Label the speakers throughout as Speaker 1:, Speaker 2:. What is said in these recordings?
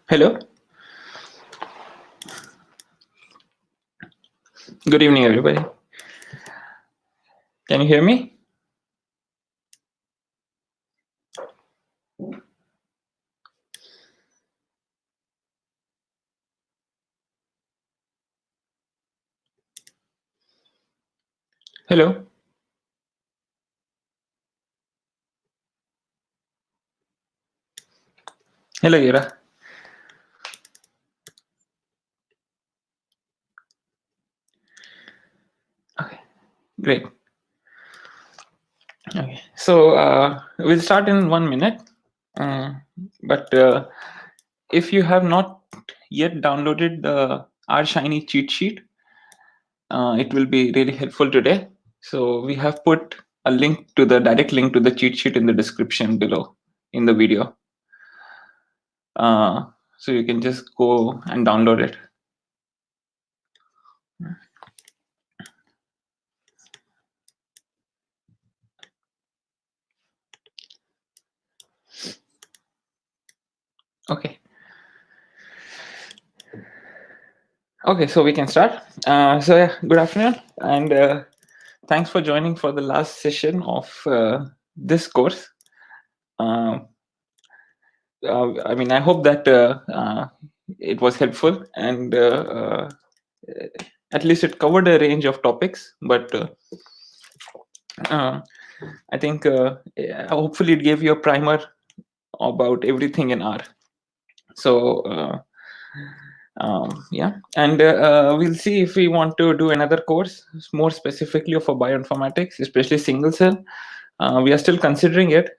Speaker 1: Hello. Good evening, everybody. Can you hear me? Hello. Hello, Ira. Okay, great. Okay, so we'll start in 1 minute. But if you have not yet downloaded the R Shiny cheat sheet, it will be really helpful today. So we have put a link to the direct link to the cheat sheet in the description below in the video. So you can just go and download it. Okay. Okay, so we can start. So yeah, good afternoon, and thanks for joining for the last session of this course. I mean, I hope that it was helpful, and at least it covered a range of topics. But I think hopefully it gave you a primer about everything in R. So. Yeah, and we'll see if we want to do another course more specifically for bioinformatics, especially single cell. We are still considering it,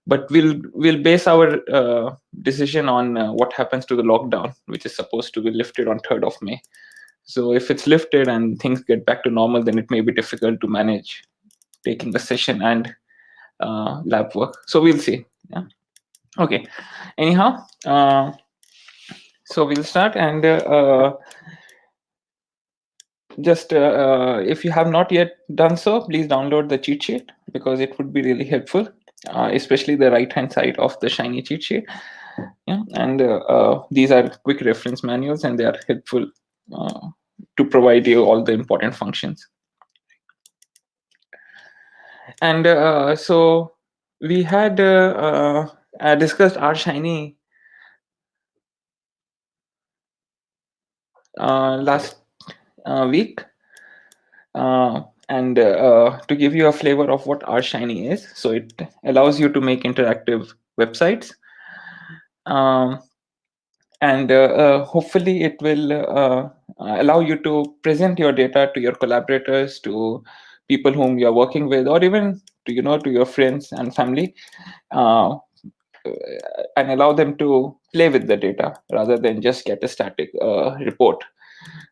Speaker 1: but we'll base our decision on what happens to the lockdown, which is supposed to be lifted on 3rd of May. So if it's lifted and things get back to normal, then it may be difficult to manage taking a session and lab work. So we'll see. Yeah. Okay. Anyhow. So we'll start, and just if you have not yet done so, please download the cheat sheet because it would be really helpful, especially the right hand side of the Shiny cheat sheet. Yeah, and these are quick reference manuals and they are helpful to provide you all the important functions. And so we had discussed R Shiny last week. And to give you a flavor of what R Shiny is, so it allows you to make interactive websites, um, and hopefully it will allow you to present your data to your collaborators, to people whom you are working with, or even to your friends and family, uh, and allow them to play with the data rather than just get a static report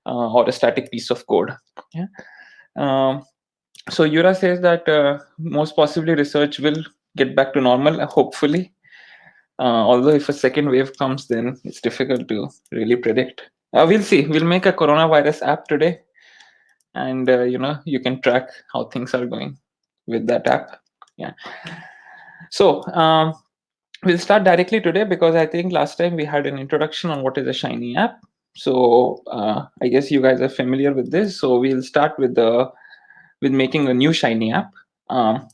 Speaker 1: or a static piece of code. Yeah. So Yura says that most possibly research will get back to normal, hopefully. Although if a second wave comes, then it's difficult to really predict. We'll see. We'll make a coronavirus app today, and you can track how things are going with that app. Yeah. So we'll start directly today because I think last time we had an introduction on what is a Shiny app. So I guess you guys are familiar with this. So we'll start with making a new Shiny app.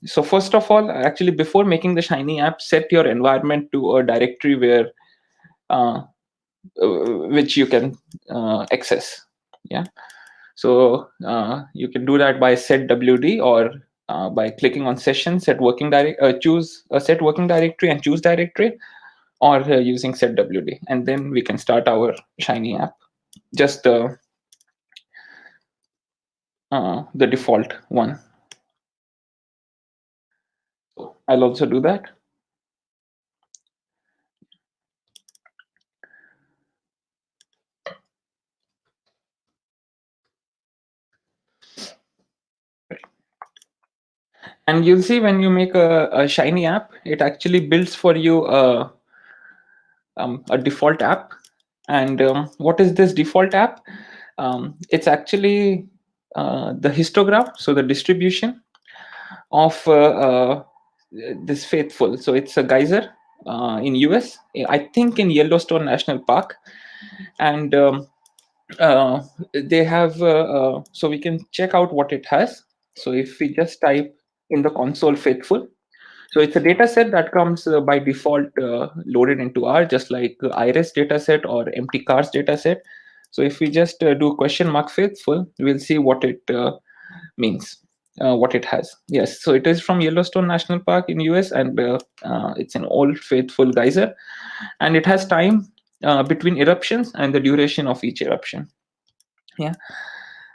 Speaker 1: So first of all, actually, before making the Shiny app, set your environment to a directory where which you can access. Yeah. So you can do that by set WD or by clicking on session, choose a set working directory and choose directory, or using set WD, and then we can start our Shiny app. Just the default one. So I'll also do that. And you'll see when you make a Shiny app, it actually builds for you a default app. And what is this default app? It's actually the histogram, so the distribution of this faithful. So it's a geyser in US, I think in Yellowstone National Park. And they have, so we can check out what it has. So if we just type in the console faithful, so it's a data set that comes by default loaded into R, just like iris data set or empty cars data set. So if we just do question mark faithful, we'll see what it means, what it has. Yes, so it is from Yellowstone National Park in US, and it's an old faithful geyser, and it has time between eruptions and the duration of each eruption. Yeah.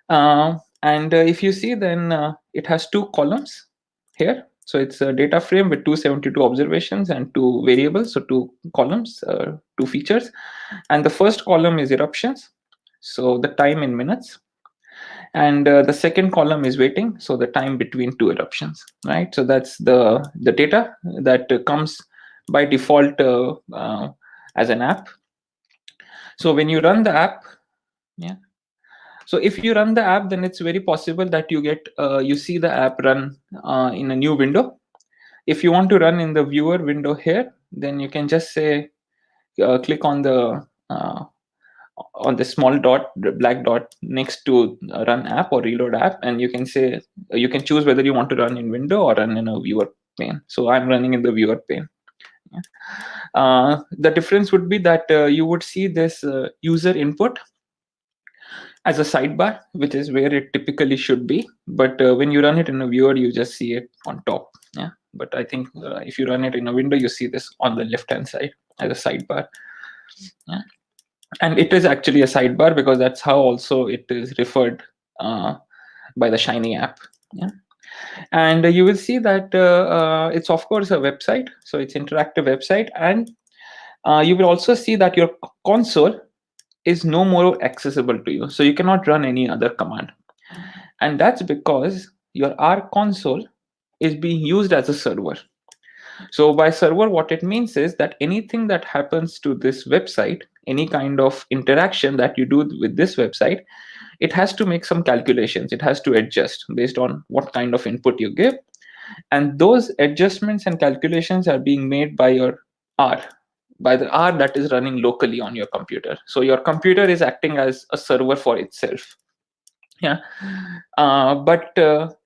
Speaker 1: And if you see, then it has two columns here. So it's a data frame with 272 observations and two variables, so two columns, two features. And the first column is eruptions, so the time in minutes. And the second column is waiting, so the time between two eruptions, right? So that's the data that comes by default as an app. So when you run the app, yeah. So if you run the app, then it's very possible that you get you see the app run in a new window. If you want to run in the viewer window here, then you can just say click on the small dot, the black dot next to run app or reload app, and you can say you can choose whether you want to run in window or run in a viewer pane. So I'm running in the viewer pane. The difference would be that you would see this user input as a sidebar, which is where it typically should be. But when you run it in a viewer, you just see it on top. Yeah. But I think if you run it in a window, you see this on the left-hand side as a sidebar. Yeah. And it is actually a sidebar because that's how also it is referred by the Shiny app. Yeah. And you will see that it's of course a website. So it's interactive website. And you will also see that your console is no more accessible to you. So you cannot run any other command. And that's because your R console is being used as a server. So by server, what it means is that anything that happens to this website, any kind of interaction that you do with this website, it has to make some calculations. It has to adjust based on what kind of input you give. And those adjustments and calculations are being made by your R, by the R that is running locally on your computer. So your computer is acting as a server for itself. Yeah. But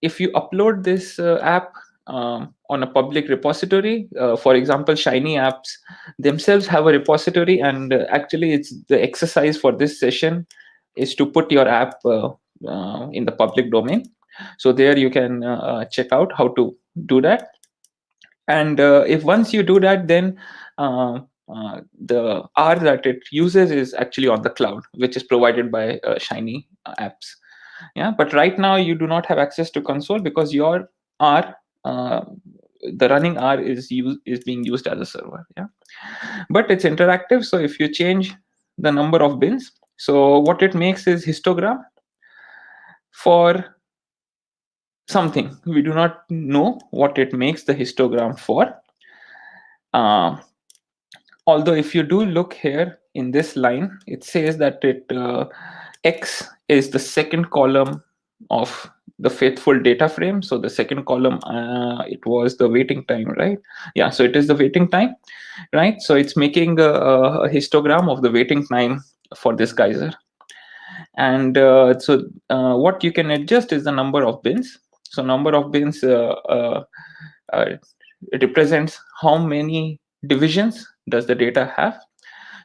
Speaker 1: if you upload this app on a public repository, for example, Shiny apps themselves have a repository, and actually it's the exercise for this session is to put your app in the public domain. So there you can check out how to do that. And if once you do that, then the R that it uses is actually on the cloud, which is provided by Shiny apps. Yeah, but right now you do not have access to console because your R, the running R is being used as a server. Yeah, but it's interactive. So if you change the number of bins, so what it makes is histogram for something. We do not know what it makes the histogram for. Although if you do look here in this line, it says that it X is the second column of the faithful data frame. So the second column, it was the waiting time, right? Yeah, so it is the waiting time, right? So it's making a histogram of the waiting time for this geyser. And so what you can adjust is the number of bins. So number of bins it represents how many divisions does the data have.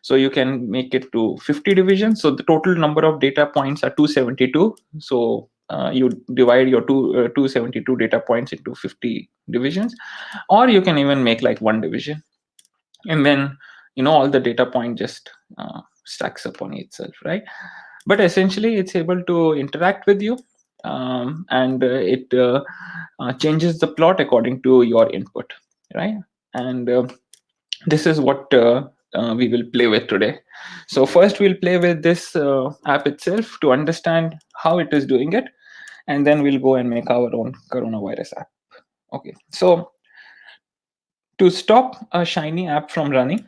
Speaker 1: So you can make it to 50 divisions. So the total number of data points are 272. So you divide your 272 data points into 50 divisions, or you can even make like one division, and then all the data point just stacks up on itself, right? But essentially it's able to interact with you, and it changes the plot according to your input, right? And this is what we will play with today. So first we'll play with this app itself to understand how it is doing it, and then we'll go and make our own coronavirus app. Okay, so to stop a Shiny app from running,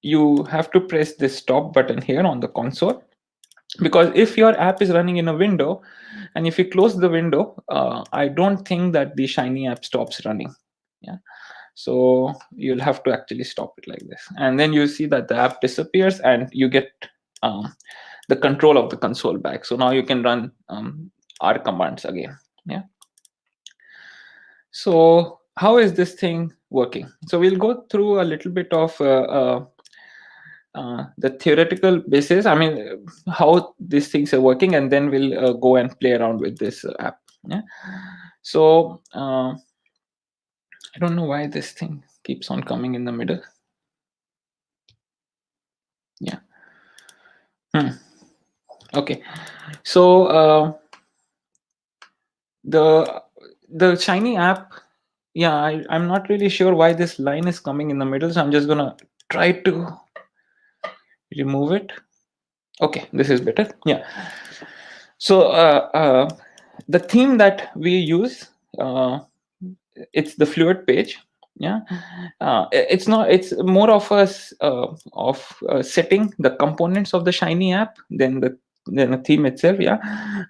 Speaker 1: you have to press this stop button here on the console, because if your app is running in a window and if you close the window, I don't think that the Shiny app stops running. Yeah. So you'll have to actually stop it like this, and then you see that the app disappears, and you get the control of the console back. So now you can run R commands again. Yeah. So how is this thing working? So we'll go through a little bit of the theoretical basis. I mean, how these things are working, and then we'll go and play around with this app. Yeah. So I don't know why this thing keeps on coming in the middle. Yeah. Okay. So the Shiny app, yeah, I'm not really sure why this line is coming in the middle, so I'm just gonna try to remove it. Okay, this is better. Yeah. So the theme that we use, it's the fluid page. Yeah. It's not, it's more of setting the components of the Shiny app than the theme itself. Yeah.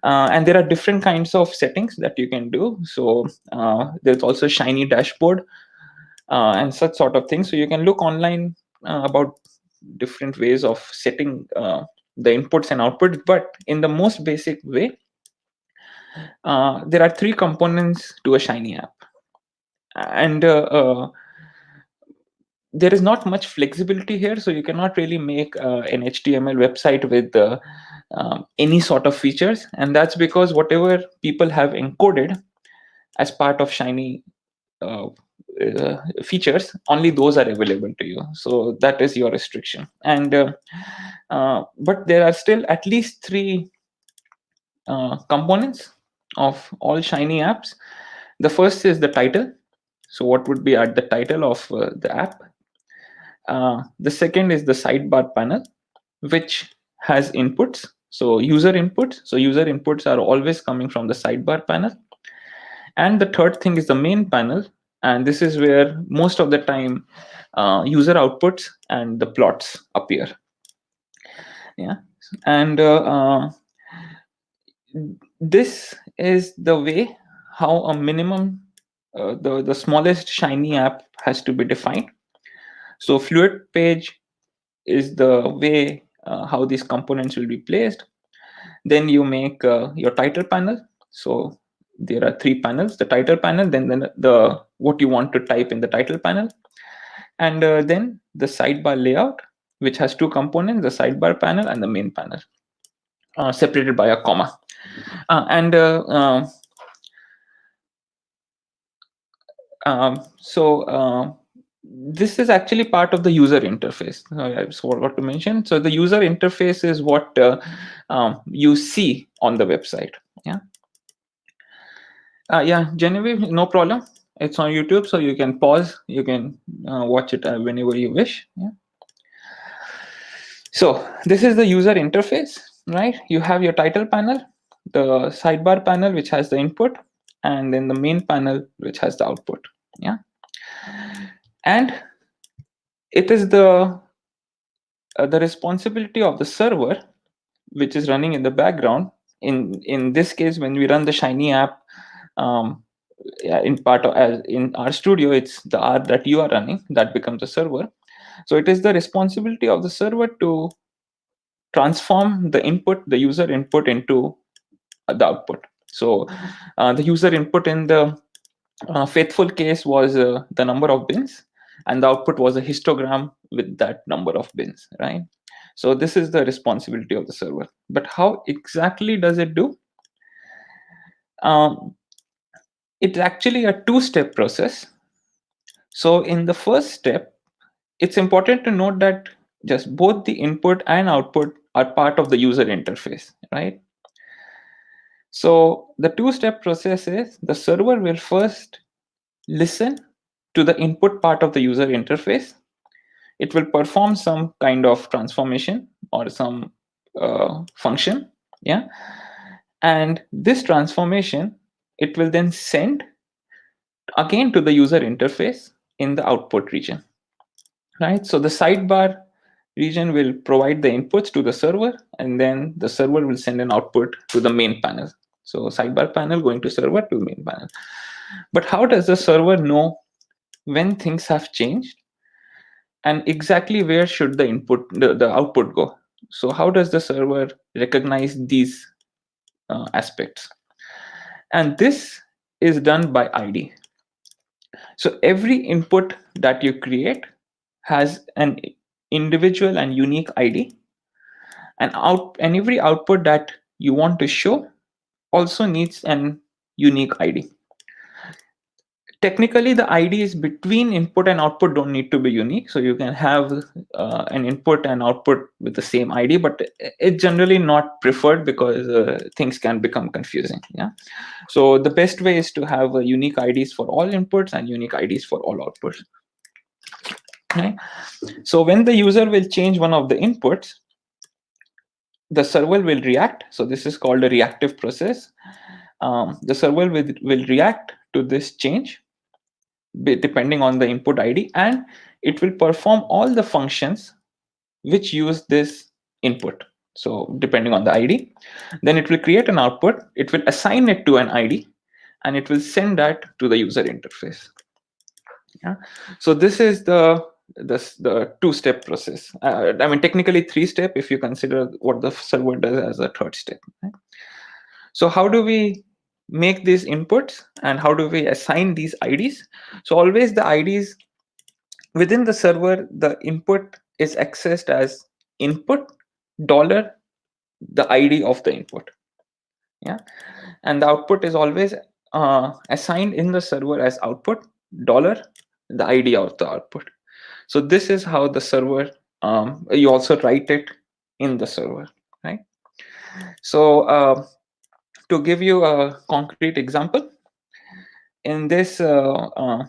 Speaker 1: And there are different kinds of settings that you can do. So there's also Shiny dashboard and such sort of things. So you can look online about different ways of setting the inputs and outputs, but in the most basic way, there are three components to a Shiny app, and there is not much flexibility here. So you cannot really make an HTML website with any sort of features, and that's because whatever people have encoded as part of Shiny features, only those are available to you. So that is your restriction. And but there are still at least three components of all Shiny apps. The first is the title. So what would be at the title of the app? The second is the sidebar panel, which has inputs. So user inputs. So user inputs are always coming from the sidebar panel. And the third thing is the main panel. And this is where most of the time user outputs and the plots appear. Yeah. And this is the way how a minimum, the smallest Shiny app has to be defined. So fluid page is the way how these components will be placed. Then you make your title panel. So there are three panels: the title panel, then the what you want to type in the title panel, and then the sidebar layout, which has two components: the sidebar panel and the main panel, separated by a comma. So this is actually part of the user interface. I forgot to mention. So the user interface is what you see on the website. Yeah. Yeah, Genevieve, no problem. It's on YouTube, so you can pause. You can watch it whenever you wish. Yeah. So this is the user interface, right? You have your title panel, the sidebar panel, which has the input, and then the main panel, which has the output. Yeah. And it is the responsibility of the server, which is running in the background. In this case, when we run the Shiny app, in part of, as in our studio, it's the R that you are running that becomes a server. So it is the responsibility of the server to transform the input, the user input, into the output. So the user input in the faithful case was the number of bins, and the output was a histogram with that number of bins, right? So this is the responsibility of the server. But how exactly does it do? It's actually a two-step process. So in the first step, it's important to note that just both the input and output are part of the user interface, right? So the two-step process is the server will first listen to the input part of the user interface. It will perform some kind of transformation or some function, yeah. And this transformation, it will then send again to the user interface in the output region, right? So the sidebar region will provide the inputs to the server, and then the server will send an output to the main panel. So sidebar panel going to server to main panel. But how does the server know when things have changed, and exactly where should the output go. So how does the server recognize these aspects? And this is done by ID. So every input that you create has an individual and unique ID, and every output that you want to show also needs an unique ID. Technically, the IDs between input and output don't need to be unique. So you can have an input and output with the same ID, but it's generally not preferred because things can become confusing. Yeah. So the best way is to have unique IDs for all inputs and unique IDs for all outputs. Okay. So when the user will change one of the inputs, the server will react. So this is called a reactive process. The server will react to this change depending on the input ID, and it will perform all the functions which use this input. So depending on the ID, then it will create an output, it will assign it to an ID, and it will send that to the user interface. Yeah. So this is the two-step process. I mean, technically three-step if you consider what the server does as a third step. Right? So how do we make these inputs and how do we assign these IDs? So always the IDs within the server, the input is accessed as input dollar the ID of the input. Yeah, and the output is always assigned in the server as output dollar the ID of the output. So this is how the server. You also write it in the server, right? So to give you a concrete example, in this uh,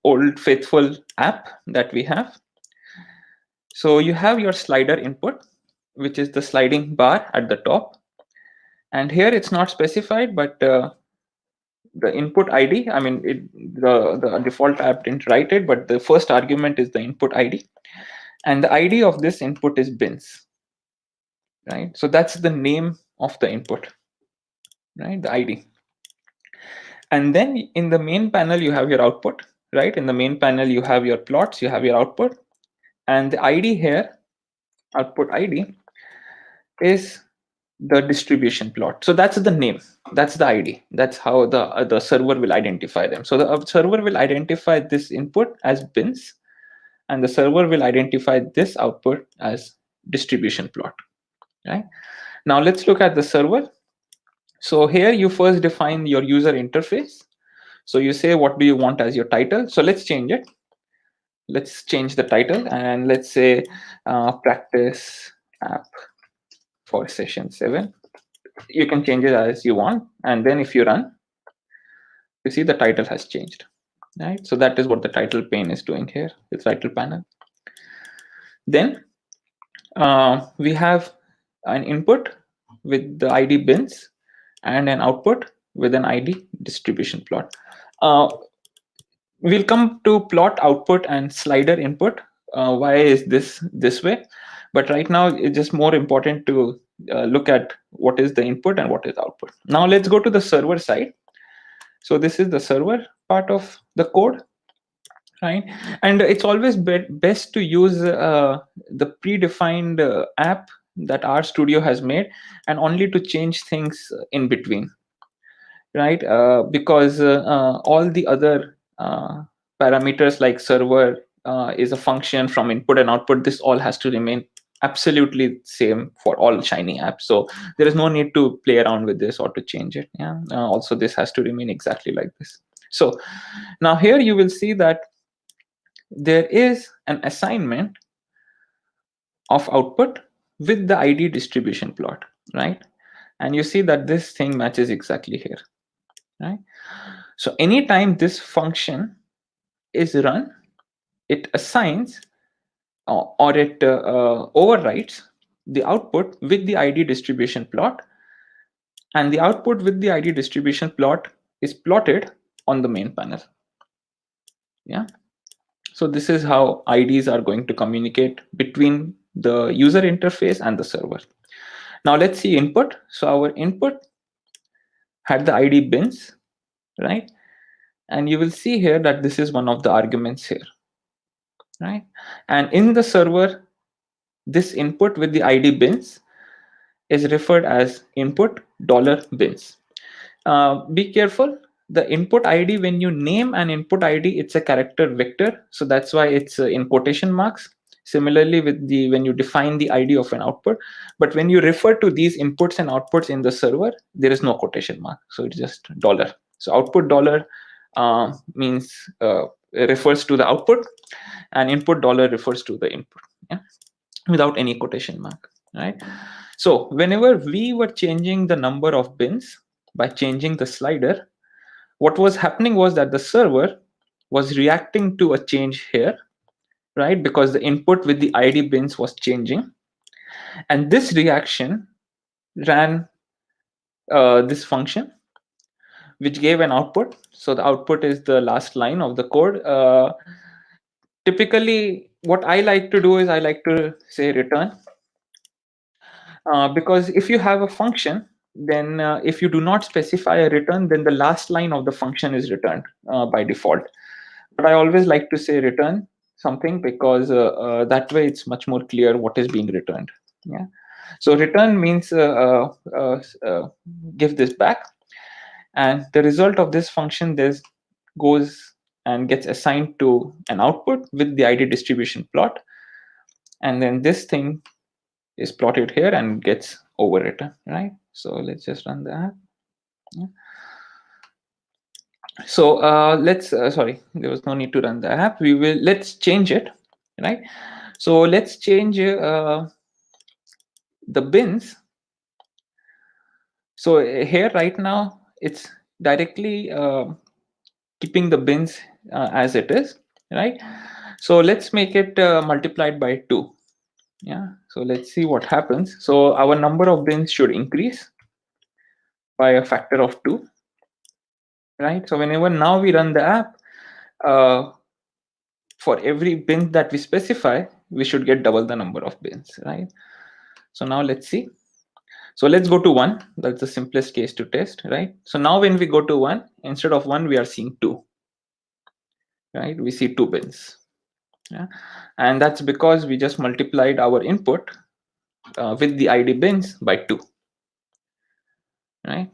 Speaker 1: old faithful app that we have, so you have your slider input, which is the sliding bar at the top, and here it's not specified, but the input ID, I mean, the default app didn't write it, but the first argument is the input ID, and the ID of this input is bins, right? So that's the name of the input, right? The ID. And then in the main panel, you have your output, right? In the main panel, you have your plots, you have your output, and the ID here, output ID, is the distribution plot. So that's the name, that's the ID. That's how the server will identify them. So the server will identify this input as bins, and the server will identify this output as distribution plot. Right? Now let's look at the server. So here you first define your user interface. So you say what do you want as your title. So let's change it. Let's change the title and let's say practice app for session 7. You can change it as you want, and then if you run, you see the title has changed, right? So that is what the title pane is doing here, the title panel. Then we have an input with the ID bins and an output with an ID distribution plot. We'll come to plot output and slider input. Why is this way? But right now it's just more important to look at what is the input and what is output. Now let's go to the server side. So this is the server part of the code, right? And it's always best to use the predefined app that RStudio has made, and only to change things in between, right? Because all the other parameters like server is a function from input and output, this all has to remain absolutely same for all Shiny apps. So there is no need to play around with this or to change it. Yeah. Also, this has to remain exactly like this. So now here you will see that there is an assignment of output with the ID distribution plot, right? And you see that this thing matches exactly here, right? So anytime this function is run, it assigns or it overwrites the output with the ID distribution plot, and the output with the ID distribution plot is plotted on the main panel. Yeah. So this is how IDs are going to communicate between the user interface and the server. Now let's see input. So our input had the ID bins, right? And you will see here that this is one of the arguments here, right? And in the server, this input with the ID bins is referred as input $bins. Be careful. The input ID, when you name an input ID, it's a character vector. So that's why it's in quotation marks. Similarly, with the when you define the ID of an output, but when you refer to these inputs and outputs in the server, there is no quotation mark. So it's just dollar. So output dollar means refers to the output, and input dollar refers to the input. Yeah, without any quotation mark, right? So whenever we were changing the number of bins by changing the slider, what was happening was that the server was reacting to a change here, right? Because the input with the ID bins was changing. And this reaction ran this function, which gave an output. So the output is the last line of the code. Typically, what I like to do is I like to say return. Because if you have a function, then if you do not specify a return, then the last line of the function is returned by default. But I always like to say return something, because that way it's much more clear what is being returned. Yeah. So return means give this back, and the result of this function this goes and gets assigned to an output with the ID distribution plot, and then this thing is plotted here and gets overwritten, right? So let's just run the app. Yeah. So let's sorry, there was no need to run the app. Let's change it, right? So let's change the bins. So here right now it's directly keeping the bins as it is, right? So let's make it multiplied by 2. Yeah, so let's see what happens. So our number of bins should increase by a factor of 2, right? So whenever now we run the app, for every bin that we specify, we should get double the number of bins, right? So now let's see. So let's go to 1. That's the simplest case to test, right? So now when we go to 1, instead of 1, we are seeing 2, right? We see 2 bins. Yeah? And that's because we just multiplied our input with the ID bins by 2, right?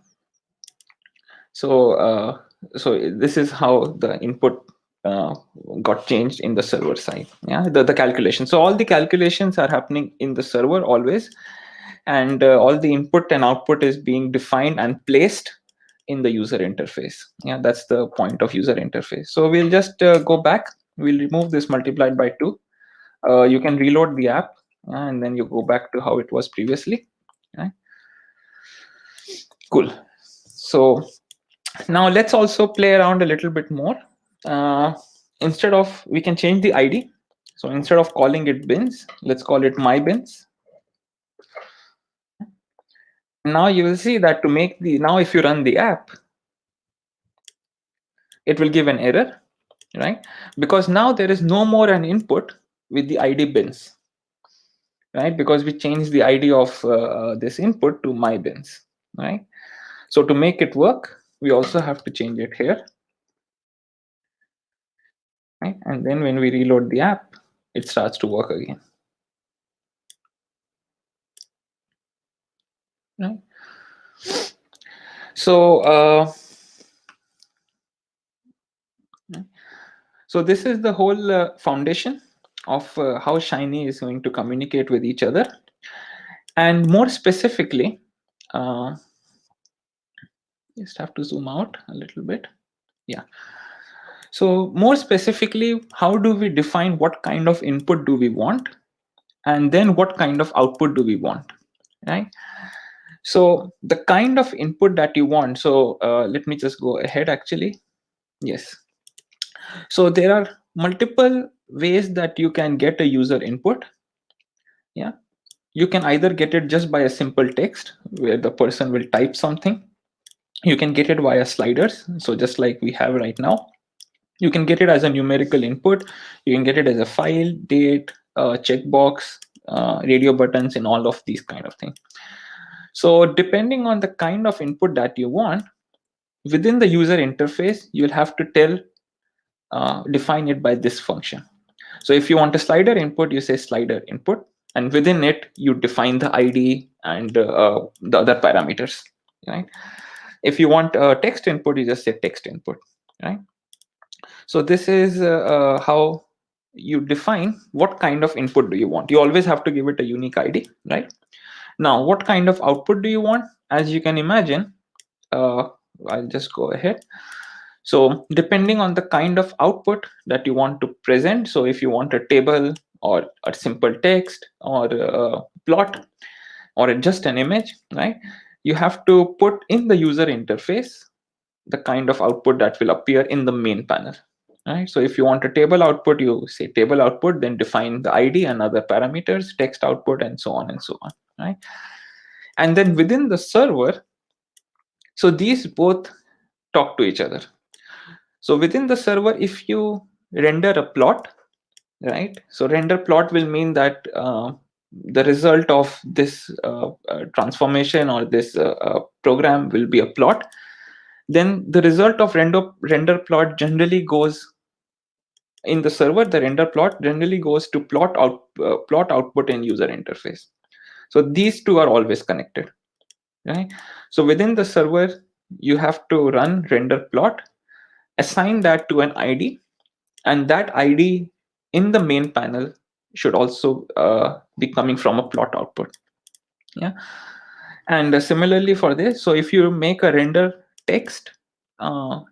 Speaker 1: So this is how the input got changed in the server side. Yeah, the calculation. So all the calculations are happening in the server always, and all the input and output is being defined and placed in the user interface. Yeah, that's the point of user interface. So we'll just go back. We'll remove this multiplied by 2. You can reload the app, and then you go back to how it was previously. Right? Cool. So now let's also play around a little bit more. Instead of, we can change the ID. So instead of calling it bins, let's call it my bins. Now you will see that to make the, now if you run the app, it will give an error, right? Because now there is no more an input with the ID bins, right? Because we changed the ID of this input to my bins, right? So to make it work, we also have to change it here, right? And then when we reload the app, it starts to work again, right? So so this is the whole foundation of how Shiny is going to communicate with each other. And more specifically, just have to zoom out a little bit. Yeah. So more specifically, how do we define what kind of input do we want? And then what kind of output do we want, right? So the kind of input that you want, so let me just go ahead actually. Yes. So there are multiple ways that you can get a user input. Yeah. You can either get it just by a simple text where the person will type something. You can get it via sliders. So just like we have right now. You can get it as a numerical input. You can get it as a file, date, checkbox, radio buttons, and all of these kind of things. So depending on the kind of input that you want, within the user interface, you'll have to define it by this function. So if you want a slider input, you say slider input, and within it you define the ID and the other parameters, right? If you want a text input, you just say text input, right? So this is how you define what kind of input do you want. You always have to give it a unique ID, right? Now, what kind of output do you want? As you can imagine, I'll just go ahead. So depending on the kind of output that you want to present, so if you want a table or a simple text or a plot or just an image, right? You have to put in the user interface the kind of output that will appear in the main panel, right? So if you want a table output, you say table output, then define the ID and other parameters, text output, and so on and so on, right? And then within the server, so these both talk to each other. So within the server, if you render a plot, right? So render plot will mean that the result of this transformation or this program will be a plot. Then the result of render plot generally goes in the server. The render plot generally goes to plot output in user interface. So these two are always connected, right? So within the server, you have to run render plot, assign that to an ID, and that ID in the main panel should also be coming from a plot output. Yeah. And similarly for this, so if you make a render text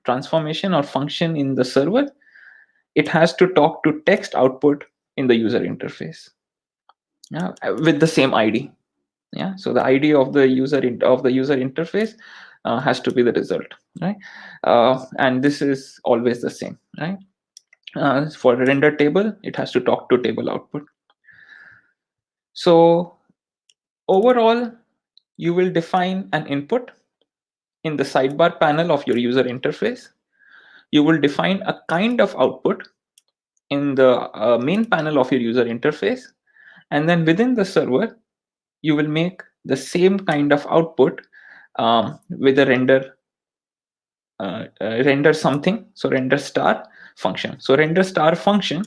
Speaker 1: transformation or function in the server, it has to talk to text output in the user interface, yeah, with the same ID. Yeah, so the ID of the user interface has to be the result, right? And this is always the same, right? For a render table, it has to talk to table output. So overall, you will define an input in the sidebar panel of your user interface. You will define a kind of output in the main panel of your user interface. And then within the server, you will make the same kind of output with a render something. So render star function. So render star function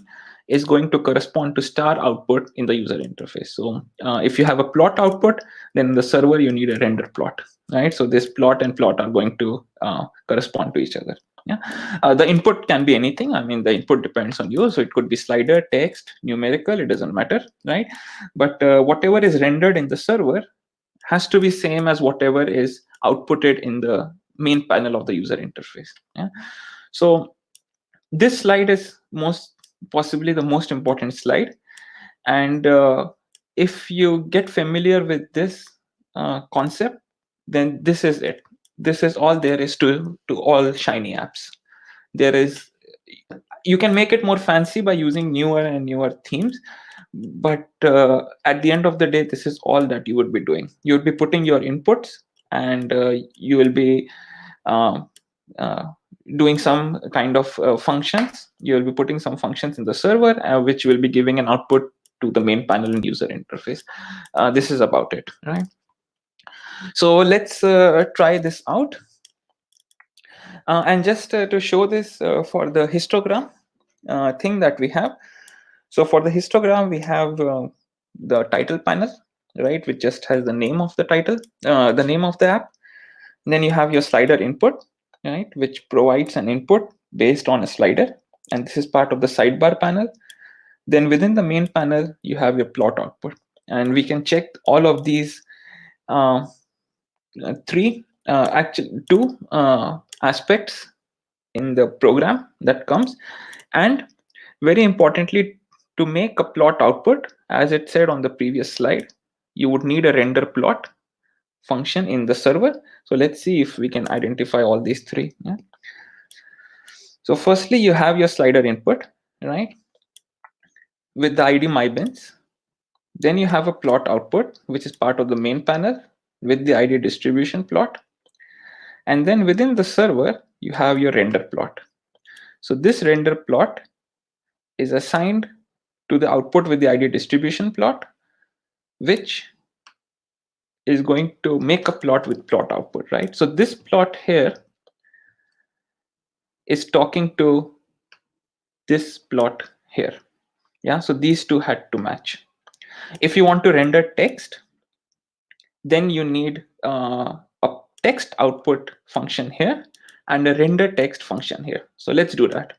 Speaker 1: is going to correspond to star output in the user interface. So if you have a plot output, then in the server you need a render plot, right? So this plot and plot are going to correspond to each other. Yeah, the input can be anything. I mean, the input depends on you. So it could be slider, text, numerical. It doesn't matter, right? But whatever is rendered in the server has to be same as whatever is outputted in the main panel of the user interface. Yeah. So this slide is possibly the most important slide, and if you get familiar with this concept, then this is it. This is all there is to all Shiny apps. There is, you can make it more fancy by using newer and newer themes, but at the end of the day, this is all that you would be doing. You would be putting your inputs, and you will be uh, uh, doing some kind of functions. You will be putting some functions in the server, which will be giving an output to the main panel and user interface. This is about it, right? So let's try this out. And just to show this for the histogram thing that we have. So for the histogram, we have the title panel, right, which just has the name of the title, the name of the app. And then you have your slider input, right, which provides an input based on a slider. And this is part of the sidebar panel. Then within the main panel, you have your plot output. And we can check all of these actually two aspects in the program that comes. And very importantly, to make a plot output, as it said on the previous slide, you would need a render plot function in the server. So let's see if we can identify all these three. Yeah. So firstly, you have your slider input, right, with the ID mybins. Then you have a plot output, which is part of the main panel with the ID distribution plot. And then within the server, you have your render plot. So this render plot is assigned to the output with the ID distribution plot, which is going to make a plot with plot output, right? So this plot here is talking to this plot here. Yeah, so these two had to match. If you want to render text, then you need a text output function here and a render text function here. So let's do that.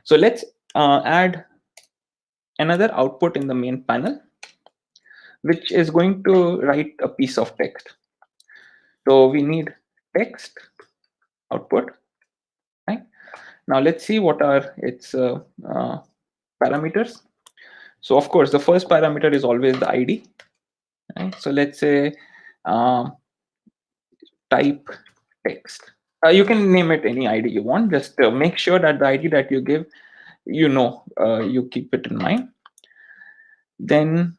Speaker 1: So let's add another output in the main panel, which is going to write a piece of text. So we need text output. Right? Now let's see what are its parameters. So of course, the first parameter is always the ID. Right? So let's say type text. You can name it any ID you want. Just make sure that the ID that you give, you keep it in mind. Then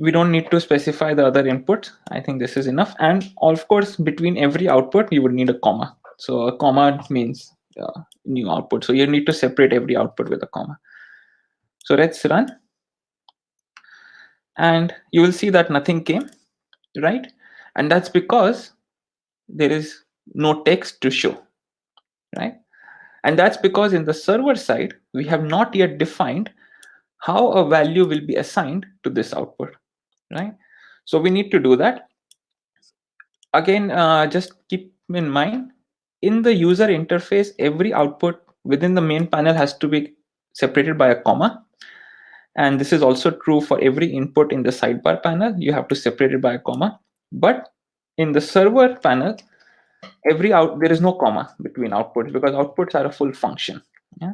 Speaker 1: we don't need to specify the other inputs. I think this is enough. And of course, between every output, you would need a comma. So a comma means new output. So you need to separate every output with a comma. So let's run. And you will see that nothing came, right? And that's because there is no text to show, right? And that's because in the server side, we have not yet defined how a value will be assigned to this output, right? So we need to do that. Again, just keep in mind, in the user interface, every output within the main panel has to be separated by a comma. And this is also true for every input in the sidebar panel. You have to separate it by a comma. But in the server panel, there is no comma between outputs because outputs are a full function. Yeah.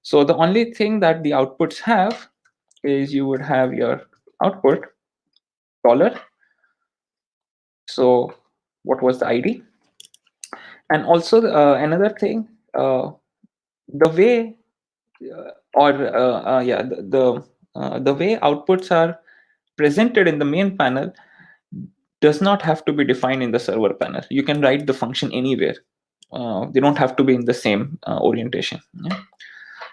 Speaker 1: So the only thing that the outputs have is you would have your output dollar. So what was the ID? And also another thing, the way the way outputs are presented in the main panel does not have to be defined in the server panel. You can write the function anywhere. They don't have to be in the same orientation. Yeah?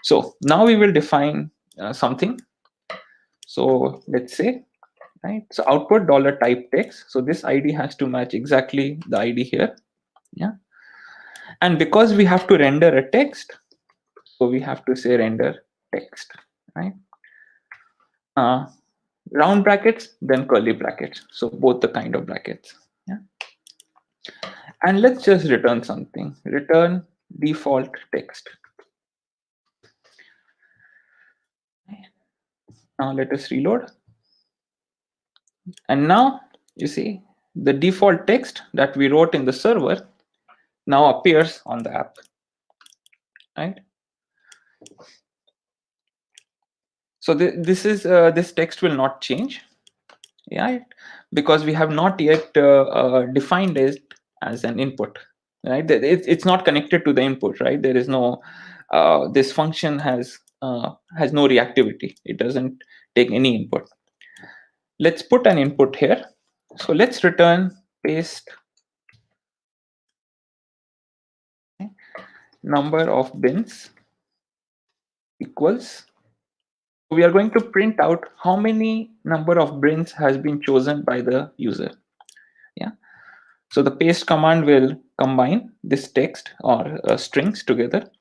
Speaker 1: So now we will define something. So let's say, right? So output dollar type text. So this ID has to match exactly the ID here. Yeah. And because we have to render a text, so we have to say render text, right? Round brackets, then curly brackets. So both the kind of brackets. Yeah. And let's just return something. Return default text. Now let us reload. And now you see the default text that we wrote in the server now appears on the app, right? So this text will not change, yeah, because we have not yet defined it as an input, right? It's not connected to the input, right? There is no this function has no reactivity. It doesn't take any input. Let's put an input here. So let's return paste number of bins equals. We are going to print out how many number of bins has been chosen by the user. Yeah. So the paste command will combine this text or strings together.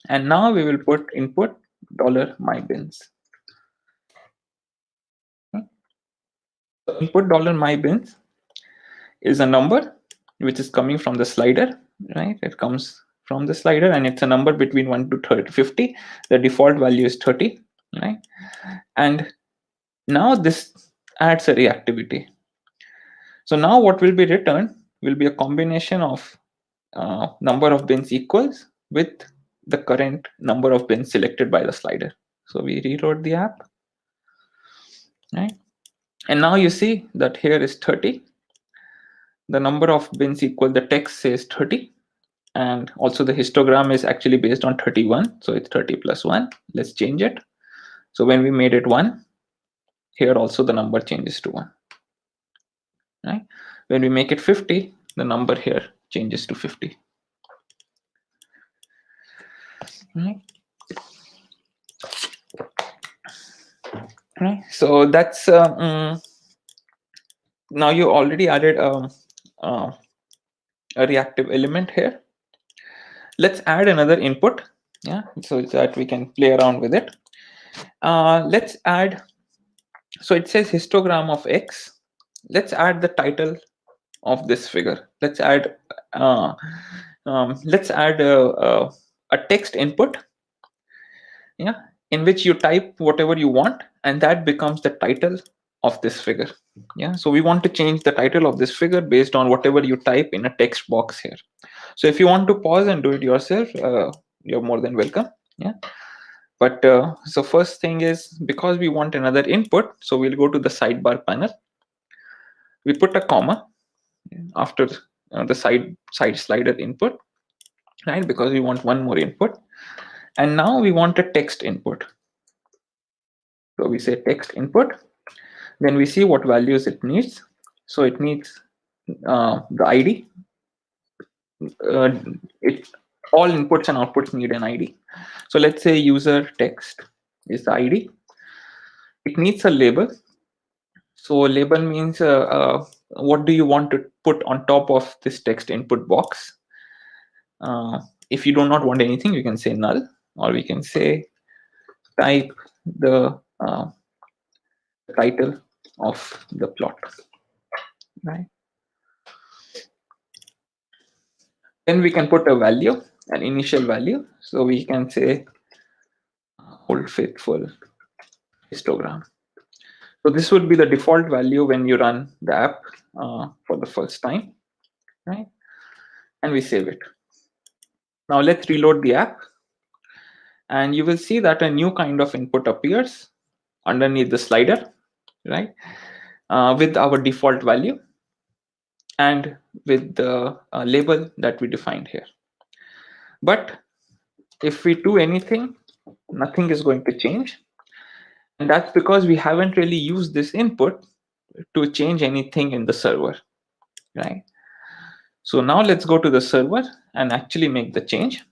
Speaker 1: And now we will put input $mybins. Okay. So input $mybins is a number which is coming from the slider, right? It comes from the slider and it's a number between 1 to 50. The default value is 30, right? And now this adds a reactivity. So now what will be returned will be a combination of number of bins equals with the current number of bins selected by the slider. So we reload the app, right? And now you see that here is 30. The number of bins equal, the text says 30. And also the histogram is actually based on 31. So it's 30 plus 1. Let's change it. So when we made it 1, here also the number changes to 1. Right? When we make it 50, the number here changes to 50. Right? Right? So that's now you already added a reactive element here. Let's add another input, yeah, so that we can play around with it. Let's add, so it says histogram of X. Let's add the title of this figure. Let's add a text input, yeah, in which you type whatever you want, and that becomes the title of this figure. Yeah, so we want to change the title of this figure based on whatever you type in a text box here. So if you want to pause and do it yourself, you're more than welcome. Yeah, but so first thing is, because we want another input, so we'll go to the sidebar panel. We put a comma after the side slider input, right? Because we want one more input, and now we want a text input. So we say text input. Then we see what values it needs. So it needs the ID. All inputs and outputs need an ID. So let's say user text is the ID. It needs a label. So label means what do you want to put on top of this text input box. If you do not want anything, you can say null, or we can say type the title of the plot, right? Then we can put a value, an initial value. So we can say Old Faithful histogram. So this would be the default value when you run the app for the first time, right? And we save it. Now let's reload the app, and you will see that a new kind of input appears underneath the slider, right? With our default value and with the label that we defined here. But if we do anything, nothing is going to change. And that's because we haven't really used this input to change anything in the server, right? So now let's go to the server and actually make the change.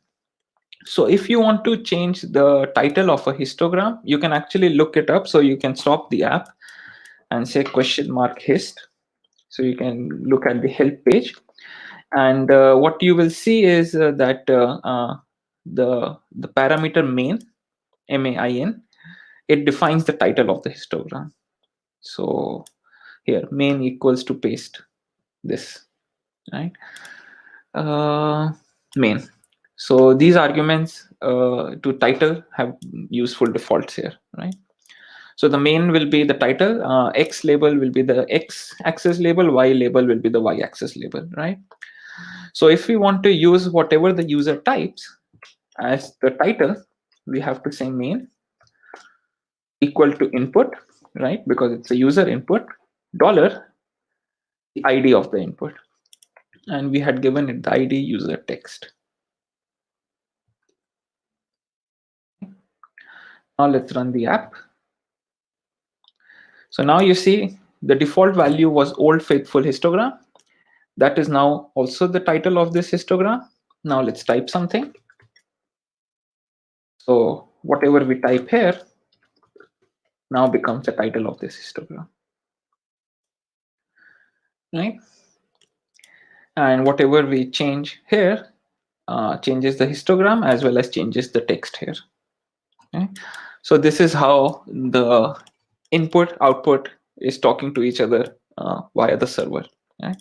Speaker 1: So if you want to change the title of a histogram, you can actually look it up. So you can stop the app and say ?hist. So you can look at the help page. And what you will see is that the parameter main, MAIN, it defines the title of the histogram. So here main equals to paste this, right? Main. So these arguments to title have useful defaults here, right? So the main will be the title, X label will be the X axis label, Y label will be the Y axis label, right? So if we want to use whatever the user types as the title, we have to say main equal to input, right? Because it's a user input, dollar, the ID of the input. And we had given it the ID user text. Now let's run the app. So now you see the default value was Old Faithful histogram. That is now also the title of this histogram. Now let's type something. So whatever we type here now becomes the title of this histogram, right? And whatever we change here changes the histogram as well as changes the text here. Okay? So this is how the input output is talking to each other via the server, right?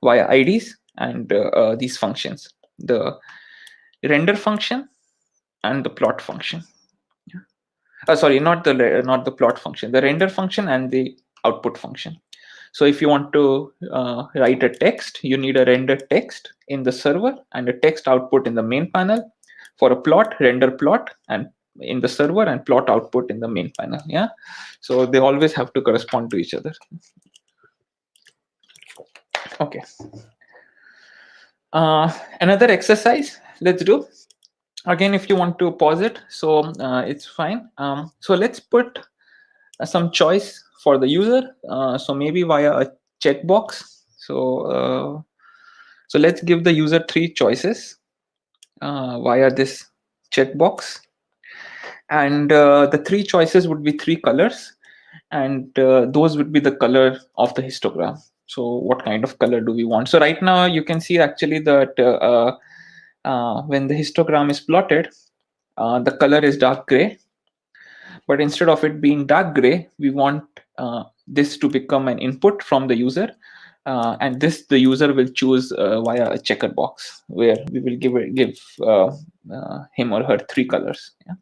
Speaker 1: Via IDs and these functions, the render function and the plot function. Sorry, not the plot function, the render function and the output function. So if you want to write a text, you need a render text in the server and a text output in the main panel. For a plot, render plot and in the server, and plot output in the main panel. Yeah, so they always have to correspond to each other. Okay. Another exercise, let's do. Again, if you want to pause it, so it's fine. So let's put some choice for the user. So maybe via a checkbox. So let's give the user 3 choices via this checkbox. And the 3 choices would be 3 colors, and those would be the color of the histogram. So what kind of color do we want? So right now you can see actually that when the histogram is plotted, the color is dark gray. But instead of it being dark gray, we want this to become an input from the user. And this the user will choose via a checker box, where we will give him or her 3 colors. Yeah?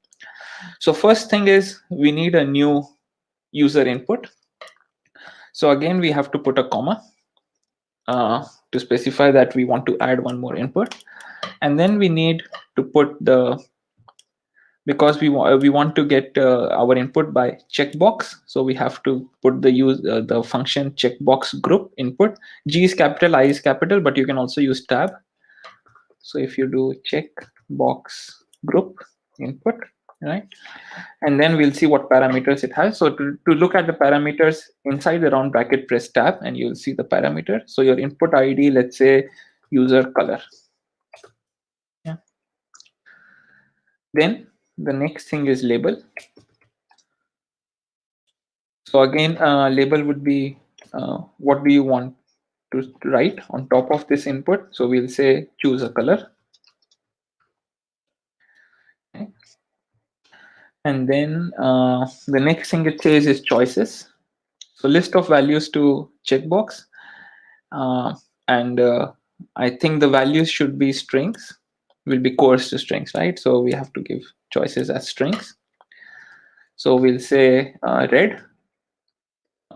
Speaker 1: So first thing is we need a new user input. So again, we have to put a comma to specify that we want to add one more input. And then we need to put because we want to get our input by checkbox, so we have to put the function checkbox group input. G is capital, I is capital, but you can also use tab. So if you do checkbox group input, right, and then we'll see what parameters it has. So to look at the parameters inside the round bracket, press tab and you'll see the parameter. So your input ID, let's say user color. Yeah. Then the next thing is label. So again, label would be what do you want to write on top of this input. So we'll say choose a color. Okay. And then the next thing it says is choices. So list of values to checkbox. And I think the values should be strings, will be coerced to strings, right? So we have to give choices as strings. So we'll say red,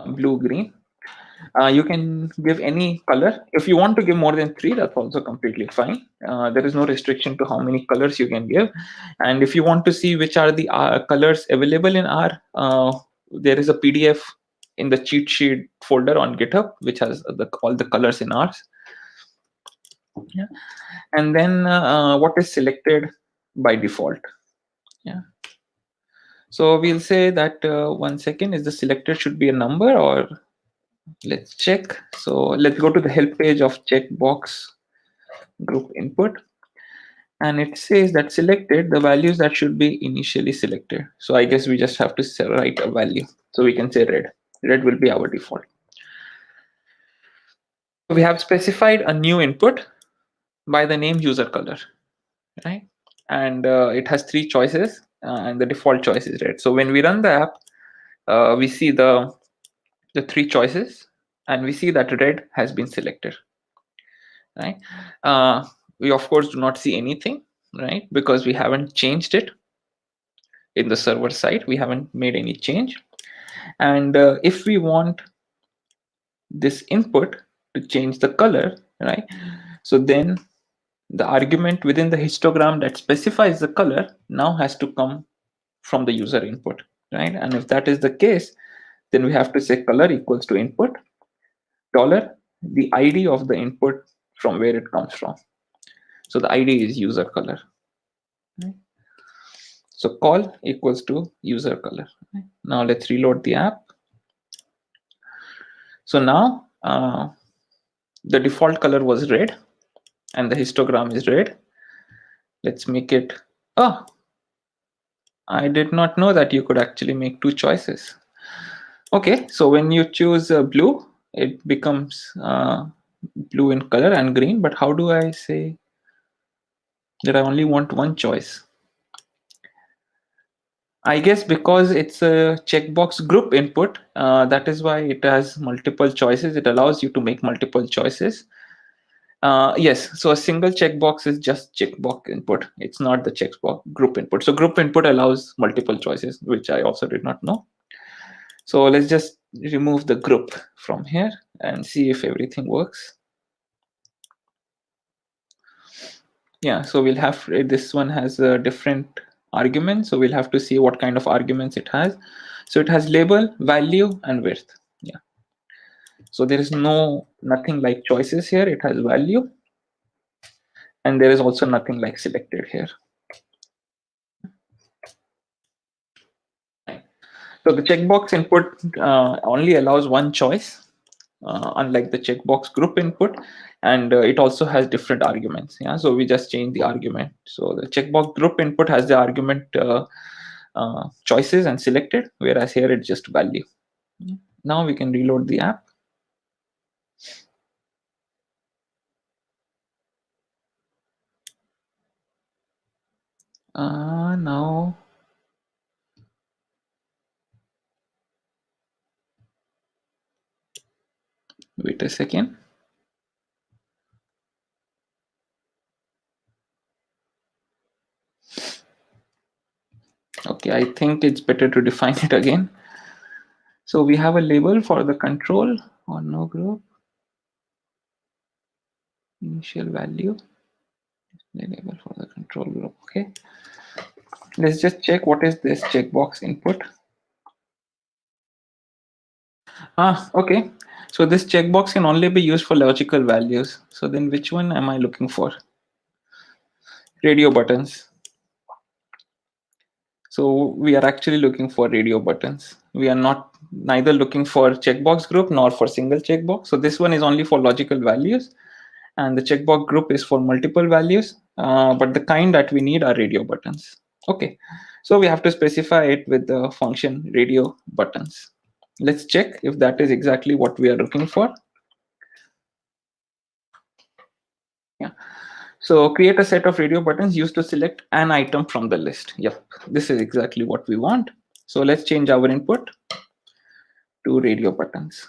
Speaker 1: blue, green. You can give any color. If you want to give more than 3, that's also completely fine. There is no restriction to how many colors you can give. And if you want to see which are the colors available in R, there is a PDF in the cheat sheet folder on GitHub, which has all the colors in R. Yeah. And then what is selected by default. Yeah. So we'll say that 1 second, is the selected should be a number, or let's check. So let's go to the help page of checkbox group input, and it says that selected the values that should be initially selected. So I guess we just have to write a value. So we can say red will be our default. We have specified a new input by the name user color, right? And it has 3 choices, and the default choice is red. So when we run the app, we see the 3 choices, and we see that red has been selected, right? We of course do not see anything, right, because we haven't changed it in the server side. We haven't made any change. And if we want this input to change the color, right, so then the argument within the histogram that specifies the color now has to come from the user input, right? And if that is the case, then we have to say color equals to input dollar the ID of the input from where it comes from. So the ID is user color. Right? So call equals to user color. Right? Now let's reload the app. So now the default color was red and the histogram is red. Let's make it, oh, I did not know that you could actually make 2 choices. Okay, so when you choose blue, it becomes blue in color and green, but how do I say that I only want 1 choice? I guess because it's a checkbox group input, that is why it has multiple choices. It allows you to make multiple choices. Yes, so a single checkbox is just checkbox input. It's not the checkbox group input. So group input allows multiple choices, which I also did not know. So let's just remove the group from here and see if everything works. Yeah, so we'll have, this one has a different argument. So we'll have to see what kind of arguments it has. So it has label, value, and width. Yeah. So there is nothing like choices here. It has value. And there is also nothing like selected here. So the checkbox input only allows 1 choice, unlike the checkbox group input, and it also has different arguments. Yeah, so we just change the argument. So the checkbox group input has the argument choices and selected, whereas here it's just value. Now we can reload the app. Now, wait a second. Okay, I think it's better to define it again. So we have a label for the control or no group, initial value, the label for the control group. Okay, let's just check what is this checkbox input. Okay. So this checkbox can only be used for logical values. So then which one am I looking for? Radio buttons. So we are actually looking for radio buttons. We are not neither looking for checkbox group nor for single checkbox. So this one is only for logical values, and the checkbox group is for multiple values. But the kind that we need are radio buttons. Okay. So we have to specify it with the function radio buttons. Let's check if that is exactly what we are looking for. Yeah. So create a set of radio buttons used to select an item from the list. Yep, this is exactly what we want. So let's change our input to radio buttons.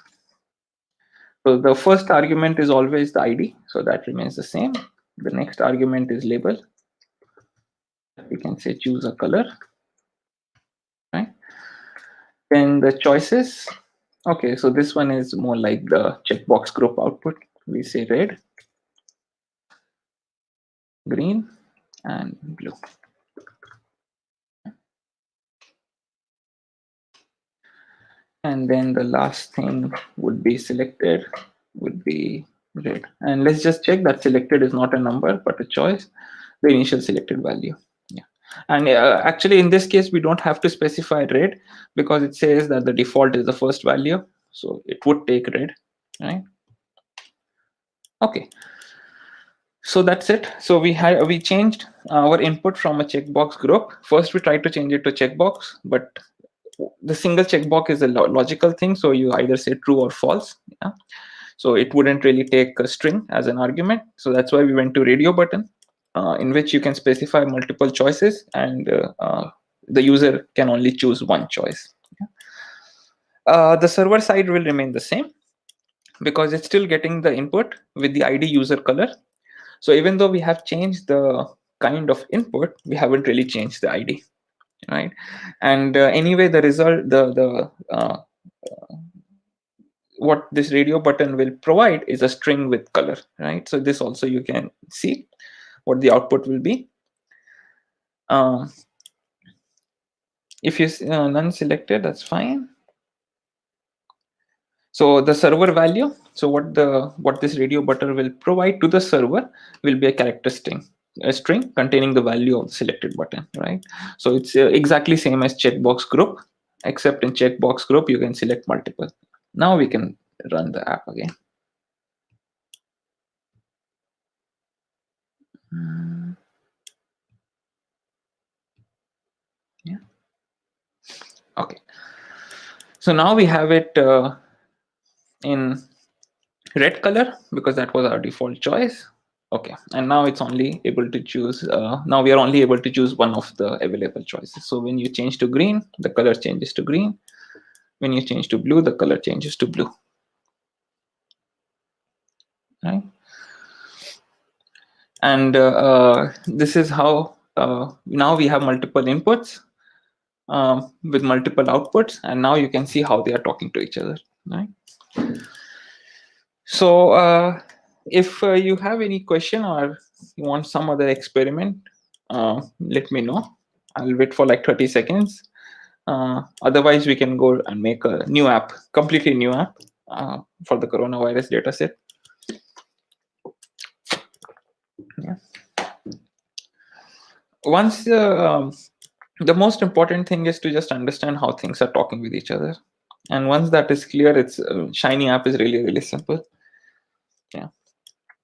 Speaker 1: So the first argument is always the ID, so that remains the same. The next argument is label. We can say choose a color, right? Then the choices. Okay, so this one is more like the checkbox group output. We say red, green, and blue. And then the last thing would be selected, would be red. And let's just check that selected is not a number but a choice, the initial selected value. Yeah. And actually in this case we don't have to specify red because it says that the default is the first value, so it would take red, right? Okay, so that's it. So we changed our input from a checkbox group. First we tried to change it to checkbox, but the single checkbox is a logical thing, so you either say true or false. Yeah, so it wouldn't really take a string as an argument, so that's why we went to radio button, in which you can specify multiple choices, and the user can only choose one choice. The server side will remain the same because it's still getting the input with the ID user color. So even though we have changed the kind of input, we haven't really changed the ID, right? And anyway, the result, what this radio button will provide is a string with color, right? So this also you can see what the output will be. If you none selected, that's fine. So the server value, so what this radio button will provide to the server will be a character string, a string containing the value of the selected button, right? So it's exactly same as checkbox group, except in checkbox group you can select multiple. Now we can run the app again. Yeah. Okay. So now we have it in red color because that was our default choice. Okay, and now it's only able to choose, now we are only able to choose one of the available choices. So when you change to green, the color changes to green. When you change to blue, the color changes to blue. Right? And this is how now we have multiple inputs with multiple outputs, and now you can see how they are talking to each other. Right? So if you have any question or you want some other experiment, let me know. I'll wait for like 30 seconds. Otherwise, we can go and make a new app, completely new app for the coronavirus dataset. Yeah. Once the most important thing is to just understand how things are talking with each other. And once that is clear, it's Shiny app is really, really simple. Yeah.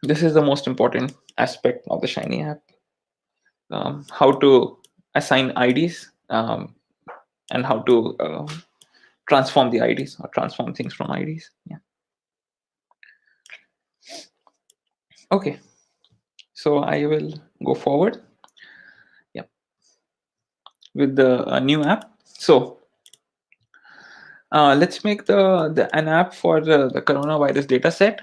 Speaker 1: This is the most important aspect of the Shiny app. How to assign IDs and how to transform the IDs or transform things from IDs. Yeah. Okay. So I will go forward. Yeah. with the new app. So let's make an app for the coronavirus data set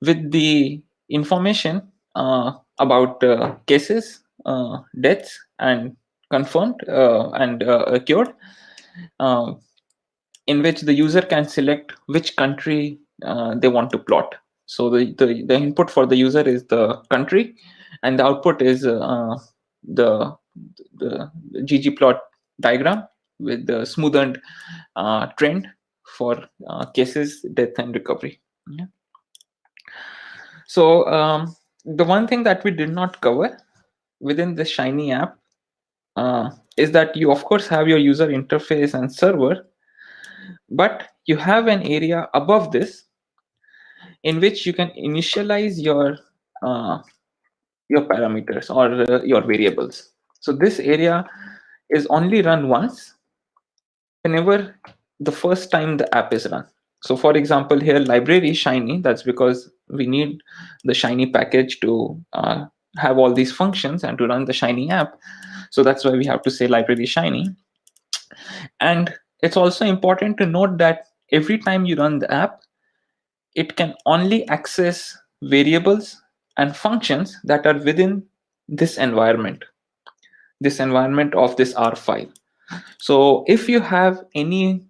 Speaker 1: with the information about cases, deaths, and confirmed and cured, uh, in which the user can select which country they want to plot. So the input for the user is the country, and the output is the the ggplot diagram with the smoothened trend for cases, death, and recovery. Yeah. So the one thing that we did not cover within the Shiny app is that you of course have your user interface and server, but you have an area above this in which you can initialize uh, your parameters or your variables. So this area is only run once whenever the first time the app is run. So for example, here library Shiny, that's because we need the Shiny package to have all these functions and to run the Shiny app. So that's why we have to say library Shiny. And it's also important to note that every time you run the app, it can only access variables and functions that are within this environment of this R file. So if you have any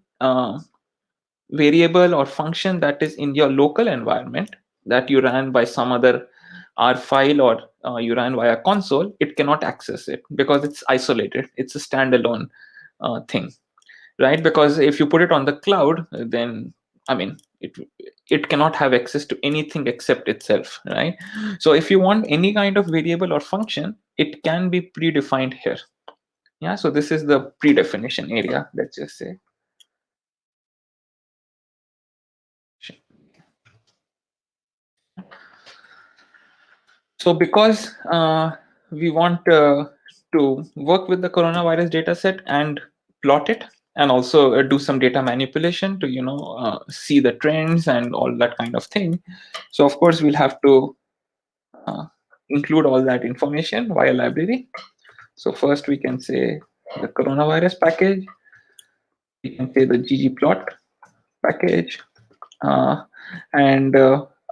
Speaker 1: variable or function that is in your local environment that you ran by some other R file or you ran via console, it cannot access it because it's isolated. It's a standalone thing, right? Because if you put it on the cloud, then I mean it cannot have access to anything except itself, right? So if you want any kind of variable or function, it can be predefined here. Yeah, so this is the predefinition area, let's just say. So because we want to work with the coronavirus data set and plot it, and also do some data manipulation to see the trends and all that kind of thing. So of course we'll have to include all that information via library. So first we can say the coronavirus package. We can say the ggplot package, uh, and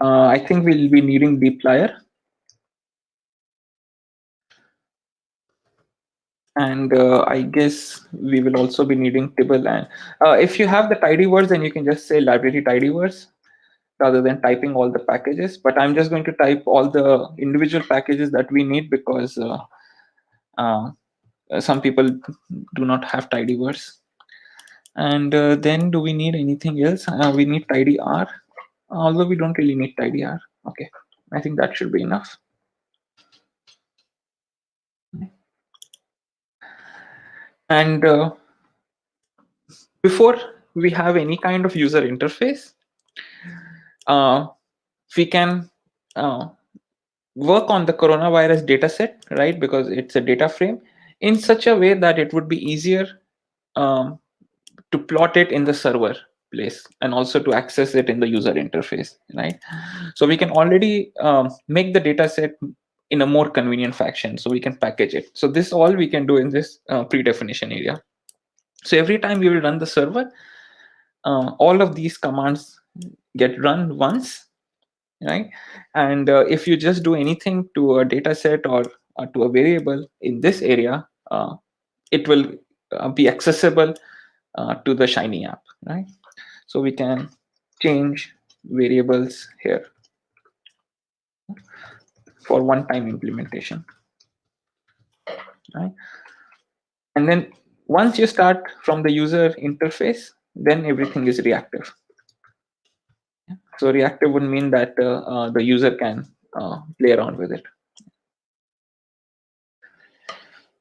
Speaker 1: I think we'll be needing dplyr. And I guess we will also be needing tibble. And if you have the tidyverse, then you can just say library tidyverse rather than typing all the packages. But I'm just going to type all the individual packages that we need because uh, some people do not have tidyverse. And then do we need anything else? We need tidyr, although we don't really need tidyr. Okay, I think that should be enough. And before we have any kind of user interface, we can work on the coronavirus data set, right? Because it's a data frame in such a way that it would be easier um, to plot it in the server place and also to access it in the user interface, right? So we can already make the data set in a more convenient fashion, so we can package it. So this all we can do in this predefinition area. So every time we will run the server, all of these commands get run once, right? And if you just do anything to a data set or to a variable in this area, it will be accessible to the Shiny app, right? So we can change variables here for one-time implementation, right? And then once you start from the user interface, then everything is reactive. So reactive would mean that the user can play around with it.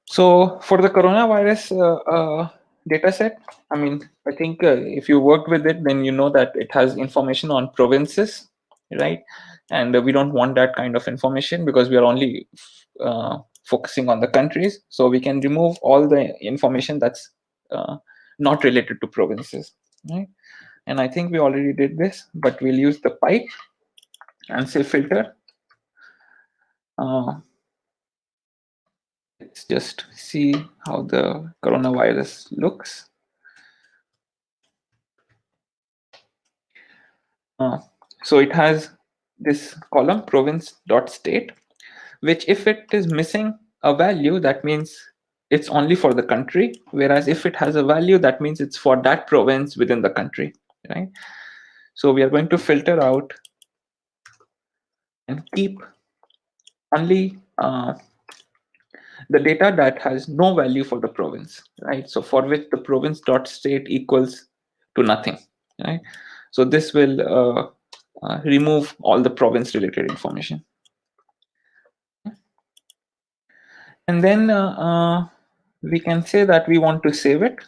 Speaker 1: So for the coronavirus data set, I mean, I think if you worked with it, then you know that it has information on provinces, right? And we don't want that kind of information because we are only focusing on the countries. So we can remove all the information that's not related to provinces, right? And I think we already did this, but we'll use the pipe and say filter Let's just see how the coronavirus looks. So it has this column province.state, which if it is missing a value, that means it's only for the country, whereas if it has a value, that means it's for that province within the country, right? So we are going to filter out and keep only the data that has no value for the province, right? So for which the province.state equals to nothing, right? So this will remove all the province related information. And then we can say that we want to save it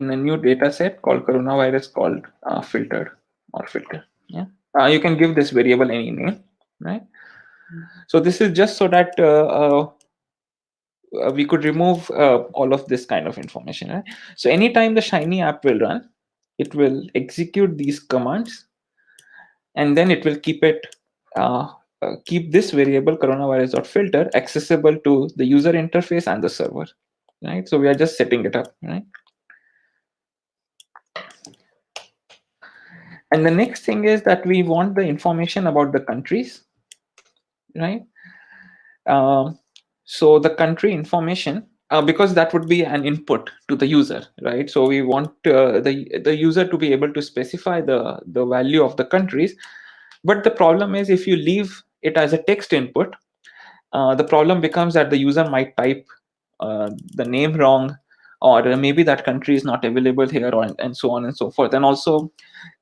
Speaker 1: in a new data set called coronavirus called filtered or filter. Yeah, you can give this variable any name, right? So this is just so that we could remove all of this kind of information, right? So anytime the Shiny app will run, it will execute these commands, and then it will keep it keep this variable coronavirus.filter accessible to the user interface and the server, right? So we are just setting it up, right? And the next thing is that we want the information about the countries, right? So the country information, because that would be an input to the user, right? So we want the user to be able to specify the value of the countries. But the problem is if you leave it as a text input, the problem becomes that the user might type the name wrong, or maybe that country is not available here, or and so on and so forth. And also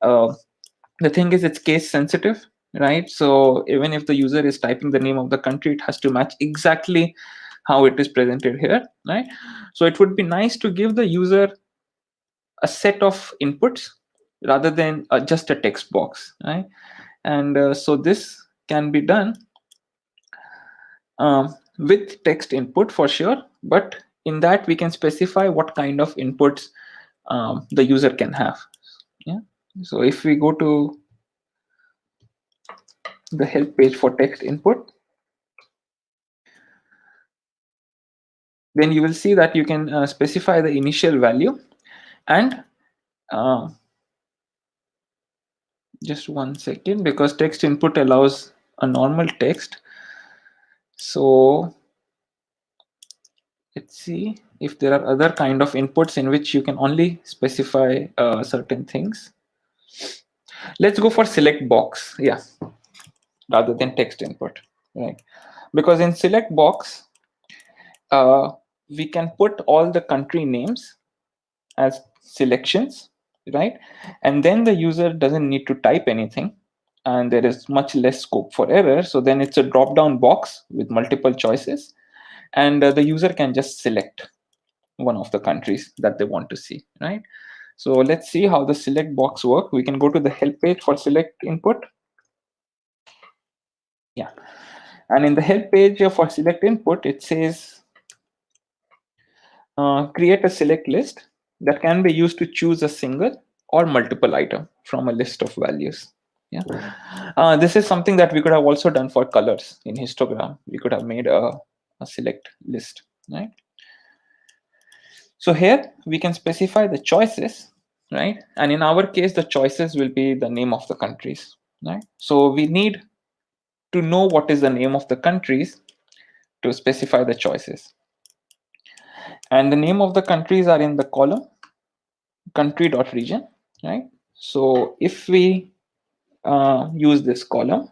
Speaker 1: the thing is it's case sensitive, right? So even if the user is typing the name of the country, it has to match exactly how it is presented here, right? So it would be nice to give the user a set of inputs rather than just a text box, right? And so this can be done with text input for sure, but in that we can specify what kind of inputs the user can have. Yeah. So if we go to the help page for text input, then you will see that you can specify the initial value, and just one second, because text input allows a normal text. So let's see if there are other kind of inputs in which you can only specify certain things. Let's go for select box, yeah, rather than text input, right? Because in select box we can put all the country names as selections, right? And then the user doesn't need to type anything, and there is much less scope for error. So then it's a drop down box with multiple choices, and the user can just select one of the countries that they want to see, right? So let's see how the select box work. We can go to the help page for select input. Yeah, and in the help page for select input, it says create a select list that can be used to choose a single or multiple item from a list of values. Yeah, this is something that we could have also done for colors in histogram. We could have made a select list, right? So here we can specify the choices, right? And in our case, the choices will be the name of the countries, right? So we need to know what is the name of the countries to specify the choices. And the name of the countries are in the column country.region, right? So if we use this column,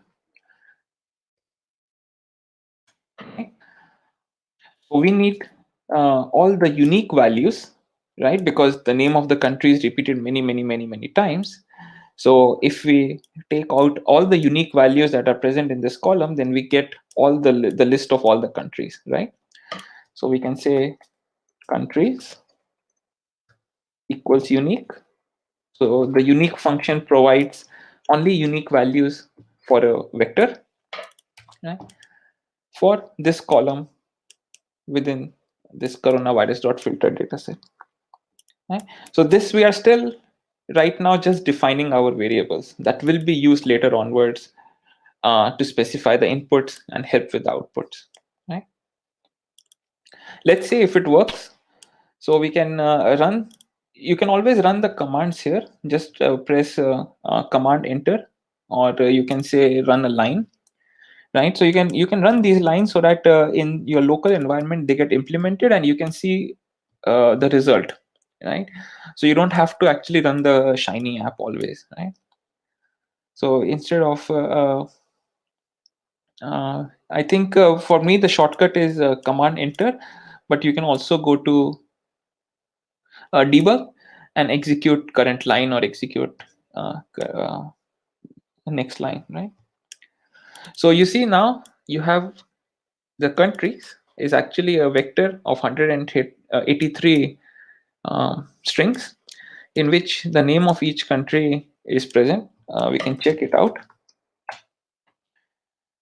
Speaker 1: okay, so we need all the unique values, right? Because the name of the country is repeated many times. So if we take out all the unique values that are present in this column, then we get all the list of all the countries, right? So we can say countries equals unique. So the unique function provides only unique values for a vector, right, for this column within this coronavirus.filter dataset. Right? So this we are still right now just defining our variables that will be used later onwards to specify the inputs and help with the outputs. Right? Let's see if it works. So we can run. You can always run the commands here. Just press Command Enter, or you can say run a line. Right? So you can run these lines so that in your local environment they get implemented, and you can see the result. Right? So you don't have to actually run the Shiny app always. Right? So instead of I think for me the shortcut is Command Enter, but you can also go to debug and execute current line or execute next line, right? So you see now you have the countries is actually a vector of 183 strings in which the name of each country is present. We can check it out.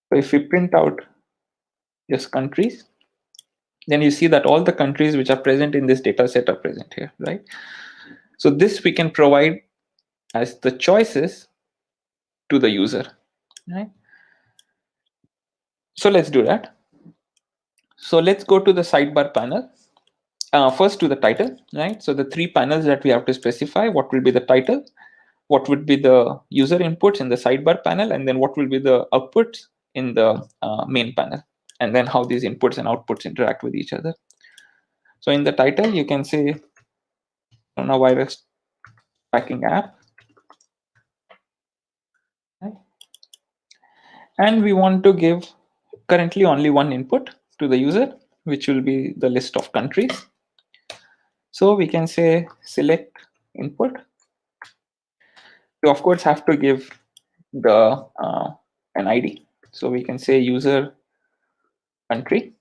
Speaker 1: So if we print out just countries, then you see that all the countries which are present in this data set are present here, right? So this we can provide as the choices to the user, right? So let's do that. So let's go to the sidebar panel. First to the title, right? So the three panels that we have to specify: what will be the title, what would be the user inputs in the sidebar panel, and then what will be the outputs in the main panel, and then how these inputs and outputs interact with each other. So in the title, you can say coronavirus tracking app, right? And we want to give currently only one input to the user, which will be the list of countries. So we can say select input. You of course have to give the an ID. So we can say user country.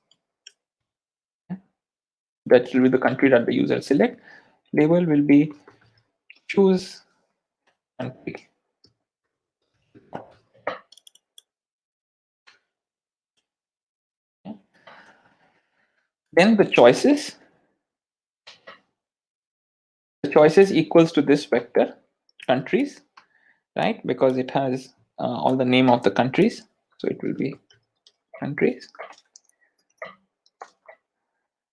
Speaker 1: That will be the country that the user select. Label will be choose country. Then the choices. The choices equals to this vector countries, right? Because it has all the name of the countries. So it will be countries.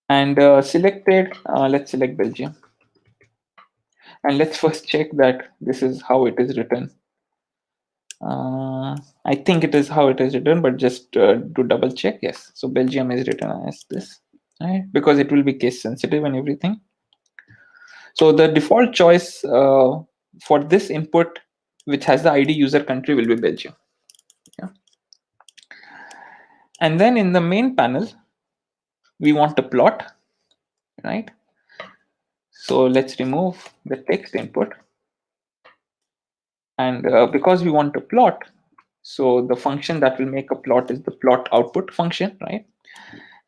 Speaker 1: And selected, let's select Belgium. And let's first check that this is how it is written. I think it is how it is written, but just to double check, yes. So Belgium is written as this, right? Because it will be case sensitive and everything. So the default choice for this input, which has the ID user country, will be Belgium. Yeah. And then in the main panel, we want to plot, right? So let's remove the text input. And because we want to plot, so the function that will make a plot is the PlotOutput function, right?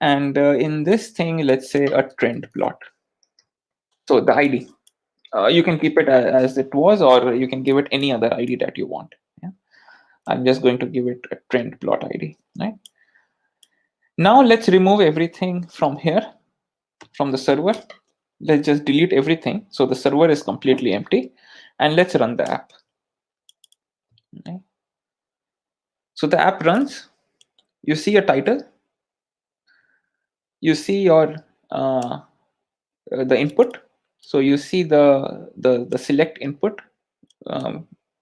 Speaker 1: And in this thing, let's say a trend plot. So the ID, you can keep it as it was, or you can give it any other ID that you want. Yeah? I'm just going to give it a trend plot ID, right? Now let's remove everything from here, from the server. Let's just delete everything. So the server is completely empty, and let's run the app. Okay. So the app runs. You see a title. You see your the input. So you see the select input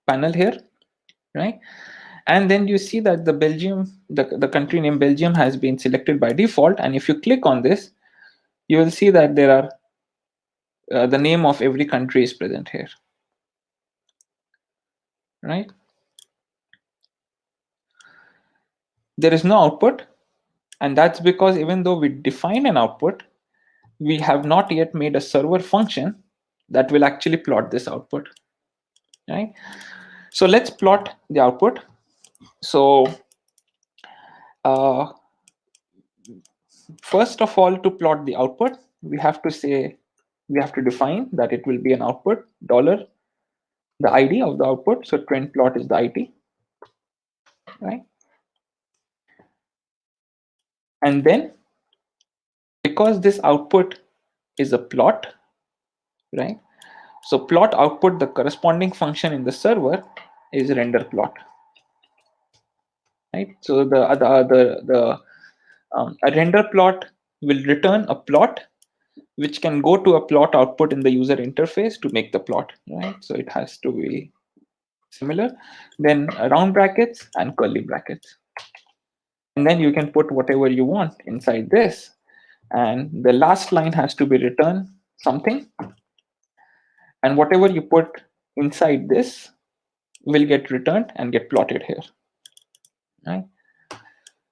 Speaker 1: panel here, right? And then you see that the Belgium, the country name Belgium has been selected by default. And if you click on this, you will see that there are the name of every country is present here, right? There is no output, and that's because even though we define an output, we have not yet made a server function that will actually plot this output, right? So let's plot the output. So first of all, to plot the output, we have to define that it will be an output dollar the ID of the output. So trend plot is the ID, right? And then because this output is a plot, right? So plot output, the corresponding function in the server is render plot. right? So a render plot will return a plot which can go to a plot output in the user interface to make the plot, right? So it has to be similar. Then round brackets and curly brackets. And then you can put whatever you want inside this. And the last line has to be return something. And whatever you put inside this will get returned and get plotted here, right?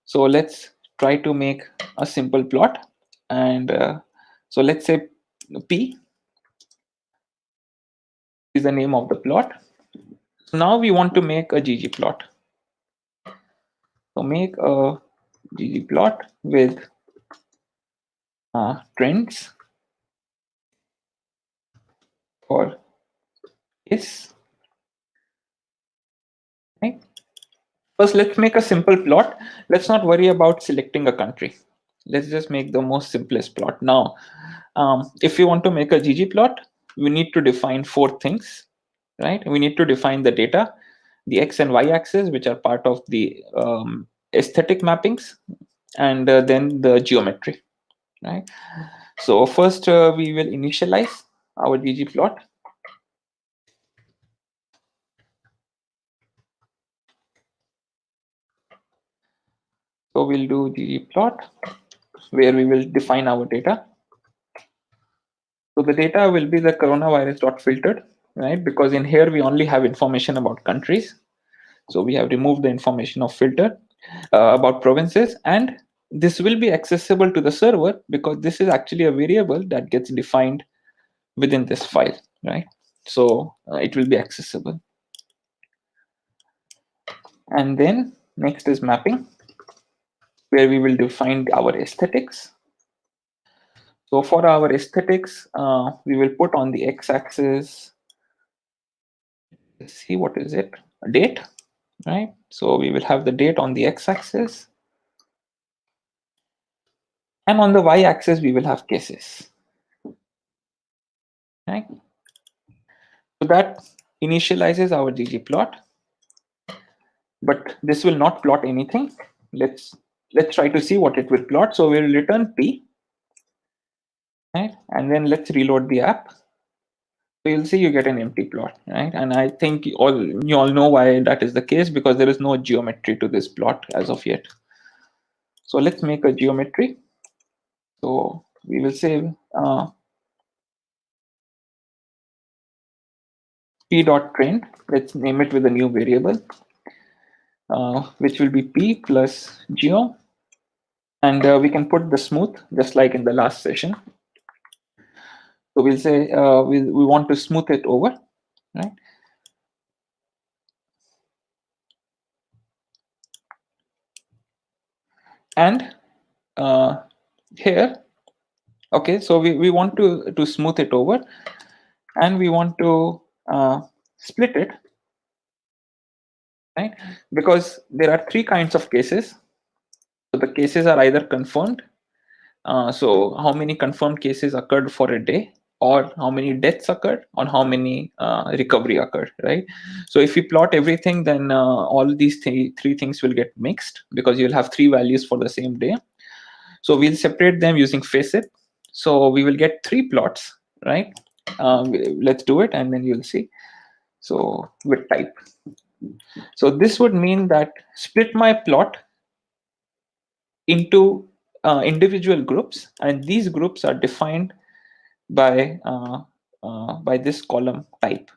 Speaker 1: So let's try to make a simple plot. And so let's say P is the name of the plot. So now we want to make a ggplot. So make a ggplot with trends for this. Right? First, let's make a simple plot. Let's not worry about selecting a country. Let's just make the most simplest plot. Now, if you want to make a ggplot, we need to define 4 things, right? We need to define the data, the x and y axis, which are part of the aesthetic mappings, and then the geometry, right? So first, we will initialize our ggplot. So we'll do ggplot, where we will define our data. So the data will be the coronavirus.filtered, right? Because in here we only have information about countries. So we have removed the information of filter about provinces, and this will be accessible to the server because this is actually a variable that gets defined within this file, right? So it will be accessible. And then next is mapping, where we will define our aesthetics. So for our aesthetics, we will put on the x-axis, let's see, what is it? A date, right? So we will have the date on the x-axis. And on the y-axis, we will have cases, right? So that initializes our ggplot, but this will not plot anything. Let's try to see what it will plot. So we'll return P, right? And then let's reload the app. So you'll see you get an empty plot, right? And I think you all know why that is the case, because there is no geometry to this plot as of yet. So let's make a geometry. So we will say p.trend. Let's name it with a new variable, which will be p plus geo. And we can put the smooth, just like in the last session. So we'll say we want to smooth it over, right? And here, okay, so we want to smooth it over, and we want to split it, right? Because there are 3 kinds of cases. So the cases are either confirmed, so how many confirmed cases occurred for a day, or how many deaths occurred, or how many recovery occurred, right? So if we plot everything, then all these 3 things will get mixed, because you'll have 3 values for the same day. So we'll separate them using facet. So we will get 3 plots, right? Let's do it, and then you'll see. So with type. So this would mean that split my plot into individual groups, and these groups are defined by this column type.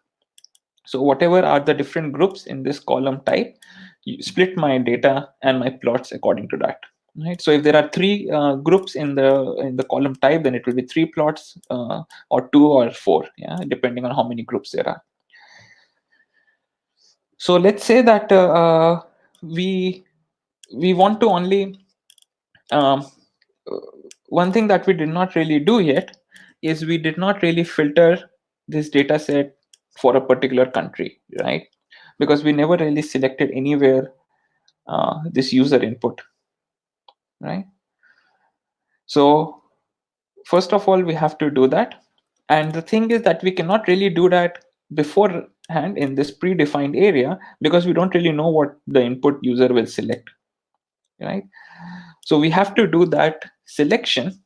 Speaker 1: So whatever are the different groups in this column type, you split my data and my plots according to that, right? So if there are 3 groups in the column type, then it will be 3 plots, or 2 or 4, yeah, depending on how many groups there are. So let's say that we want to only one thing that we did not really do yet is we did not really filter this data set for a particular country, right? Because we never really selected anywhere this user input, right? So first of all, we have to do that. And the thing is that we cannot really do that before hand in this predefined area because we don't really know what the input user will select, right? So we have to do that selection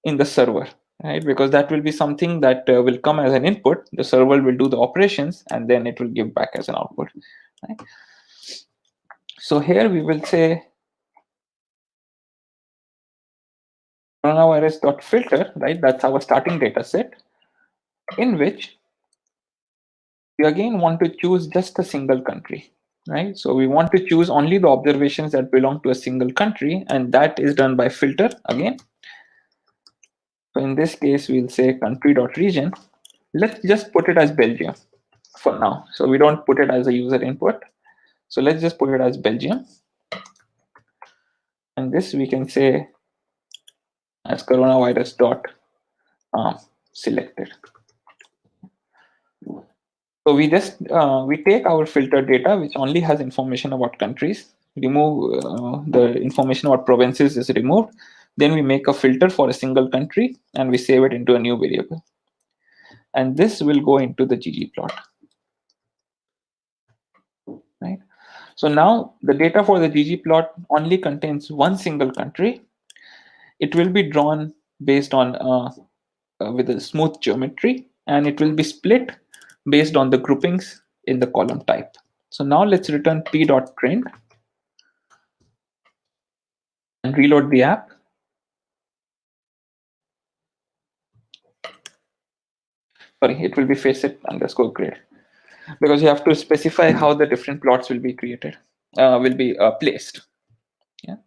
Speaker 1: in the server, right? Because that will be something that will come as an input. The server will do the operations and then it will give back as an output, right? So here we will say coronavirus.filter, right? That's our starting data set, in which we again want to choose just a single country, right? So we want to choose only the observations that belong to a single country, and that is done by filter again. So in this case, we'll say country.region. Let's just put it as Belgium for now. So we don't put it as a user input. So let's just put it as Belgium. And this we can say as coronavirus dot selected. So we just we take our filter data, which only has information about countries, remove the information about provinces is removed. Then we make a filter for a single country and we save it into a new variable. And this will go into the ggplot, right? So now the data for the ggplot only contains one single country. It will be drawn based on with a smooth geometry, and it will be split based on the groupings in the column type. So now let's return p.trend and reload the app. Sorry, it will be facet underscore grid because you have to specify how the different plots will be created, will be placed. Yeah.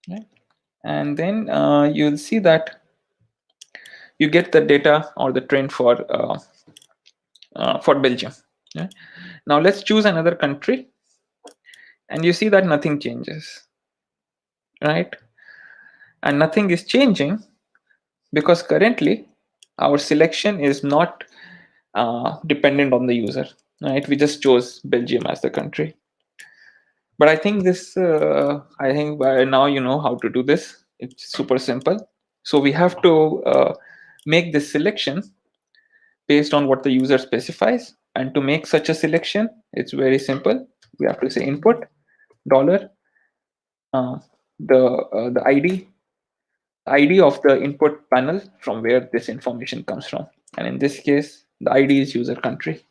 Speaker 1: Right. And then you'll see that you get the data or the trend for Belgium. Yeah. Now let's choose another country, and you see that nothing changes, right? And nothing is changing because currently our selection is not dependent on the user, right? We just chose Belgium as the country. But I think this, I think by now you know how to do this. It's super simple. So we have to make this selection based on what the user specifies. And to make such a selection, it's very simple. We have to say input dollar the ID of the input panel from where this information comes from. And in this case, the ID is user country.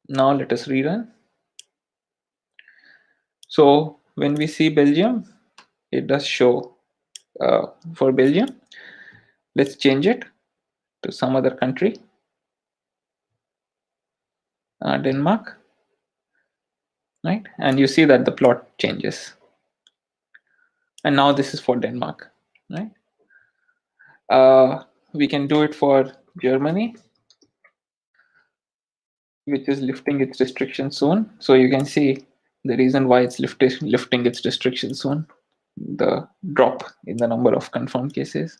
Speaker 1: Now let us rerun. So when we see Belgium, it does show for Belgium. Let's change it to some other country, Denmark, right? And you see that the plot changes. And now this is for Denmark, right? We can do it for Germany, which is lifting its restriction soon. So you can see the reason why it's lifting its restriction soon, the drop in the number of confirmed cases.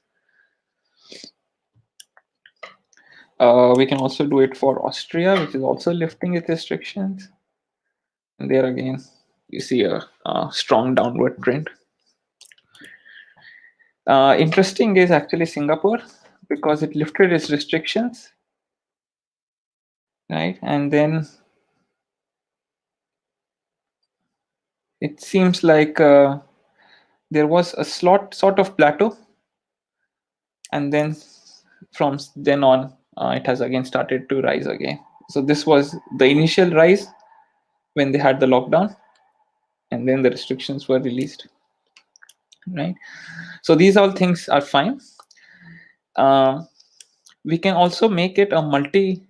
Speaker 1: We can also do it for Austria, which is also lifting its restrictions. And there again, you see a strong downward trend. Interesting is actually Singapore, because it lifted its restrictions, right? And then it seems like there was a sort of plateau, and then from then on, it has again started to rise again. So this was the initial rise when they had the lockdown, and then the restrictions were released, right? So these all things are fine. We can also make it a multiple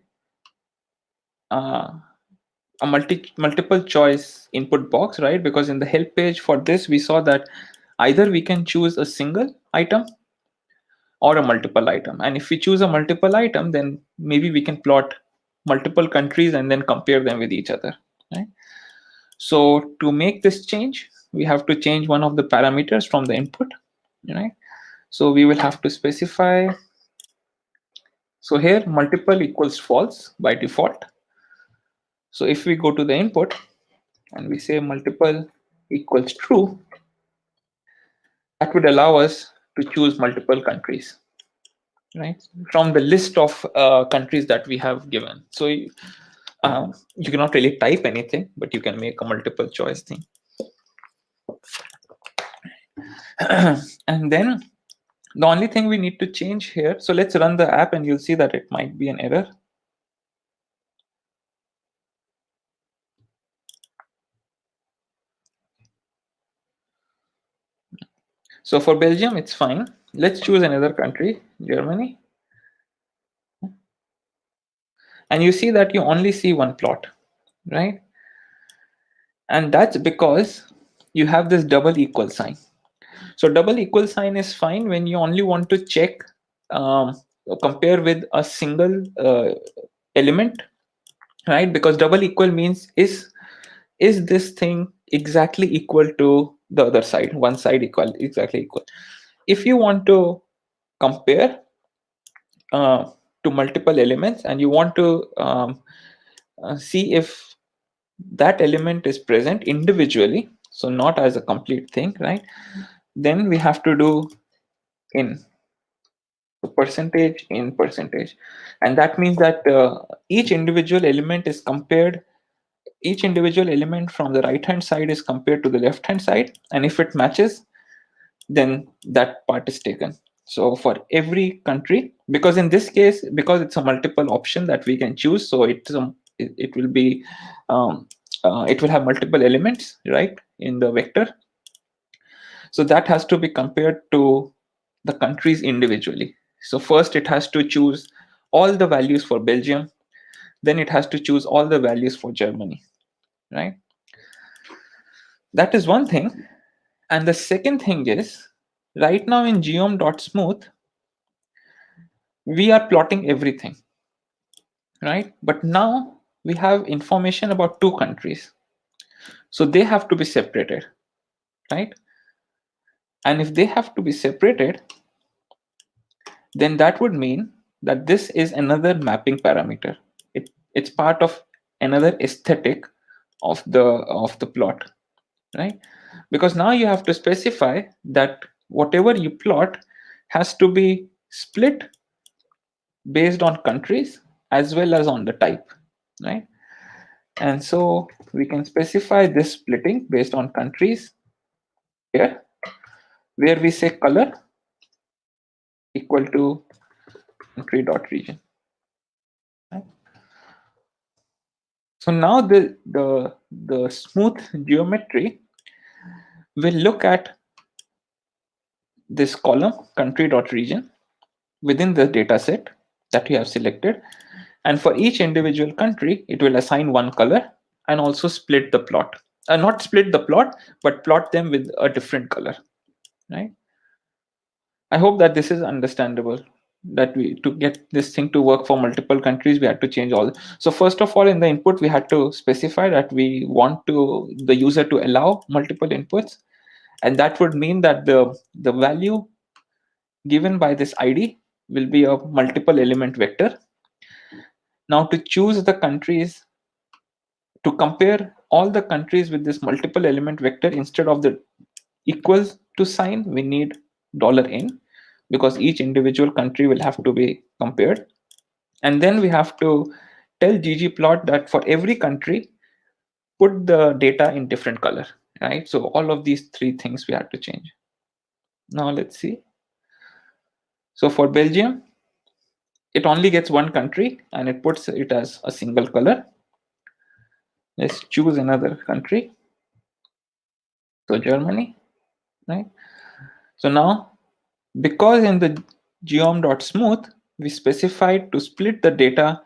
Speaker 1: choice input box, right? Because in the help page for this, we saw that either we can choose a single item or a multiple item. And if we choose a multiple item, then maybe we can plot multiple countries and then compare them with each other, right? So to make this change, we have to change one of the parameters from the input, right? So we will have to specify. So here multiple equals false by default. So if we go to the input and we say multiple equals true, that would allow us to choose multiple countries, right, from the list of countries that we have given. So you cannot really type anything, but you can make a multiple choice thing. And then the only thing we need to change here, so let's run the app and you'll see that it might be an error. So for Belgium, it's fine. Let's choose another country, Germany. And you see that you only see one plot, right? And that's because you have this double equal sign. So double equal sign is fine when you only want to check, compare with a single element, right? Because double equal means is this thing exactly equal to the other side, one side exactly equal. If you want to compare to multiple elements and you want to see if that element is present individually, so not as a complete thing, right, then we have to do in percentage in percentage, and that means that each individual element is compared, each individual element from the right hand side is compared to the left hand side, and if it matches, then that part is taken. So for every country, because in this case, because it's a multiple option that we can choose, so it will be it will have multiple elements, right, in the vector. So that has to be compared to the countries individually. So first it has to choose all the values for Belgium, then it has to choose all the values for Germany, right? That is one thing. And the second thing is, right now in geom.smooth, we are plotting everything, right? But now we have information about two countries. So they have to be separated, right? And if they have to be separated, then that would mean that this is another mapping parameter. It's part of another aesthetic of the plot, right? Because now you have to specify that whatever you plot has to be split based on countries as well as on the type, right? And so we can specify this splitting based on countries here, where we say color equal to country.region. Right? So now the smooth geometry will look at this column country.region within the data set that we have selected, and for each individual country it will assign one color and also split the plot, not split the plot but plot them with a different color, right? I hope that this is understandable, that we, to get this thing to work for multiple countries, we had to change all. So first of all, in the input we had to specify that we want to the user to allow multiple inputs, and that would mean that the value given by this id will be a multiple element vector. Now to choose the countries, to compare all the countries with this multiple element vector, instead of the equals to sign we need $n, because each individual country will have to be compared. And then we have to tell ggplot that for every country put the data in different color, right? So all of these three things we had to change. Now let's see. So for Belgium, it only gets one country and it puts it as a single color. Let's choose another country. So Germany, right? So now, because in the geom.smooth, we specified to split the data,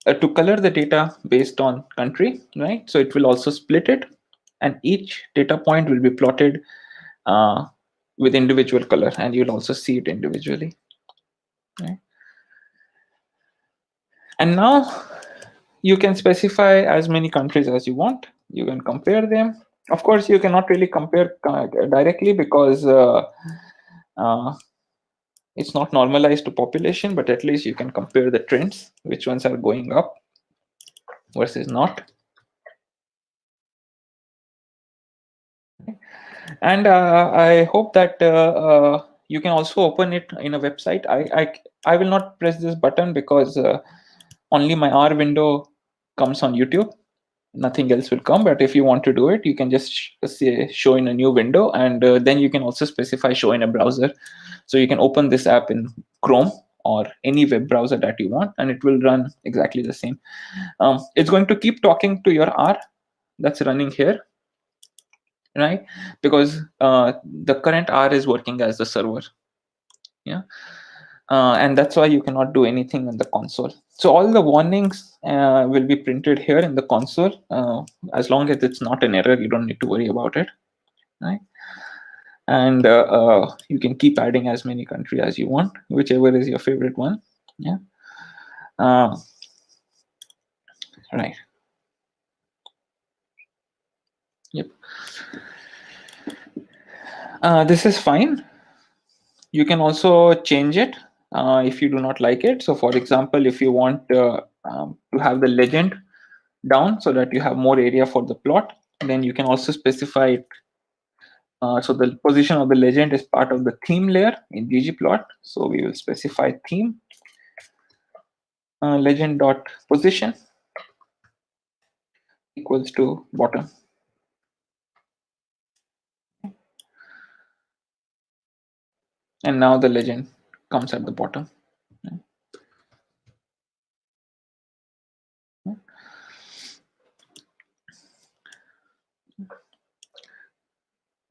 Speaker 1: to color the data based on country, right? So it will also split it, and each data point will be plotted with individual color, and you'll also see it individually, right? And now you can specify as many countries as you want. You can compare them. Of course, you cannot really compare directly because it's not normalized to population, but at least you can compare the trends, which ones are going up versus not. And I hope that you can also open it in a website. I will not press this button because only my R window comes on YouTube. Nothing else will come. But if you want to do it, you can just say show in a new window, and then you can also specify show in a browser. So you can open this app in Chrome or any web browser that you want, and it will run exactly the same. It's going to keep talking to your R that's running here, right? Because the current R is working as the server. Yeah. And that's why you cannot do anything in the console. So all the warnings will be printed here in the console. As long as it's not an error, you don't need to worry about it, right? And you can keep adding as many countries as you want, whichever is your favorite one. Yeah. Right. Yep. This is fine. You can also change it if you do not like it. So for example, if you want to have the legend down so that you have more area for the plot, then you can also specify it. So the position of the legend is part of the theme layer in ggplot. So we will specify theme legend dot position equals to bottom. And now the legend comes at the bottom.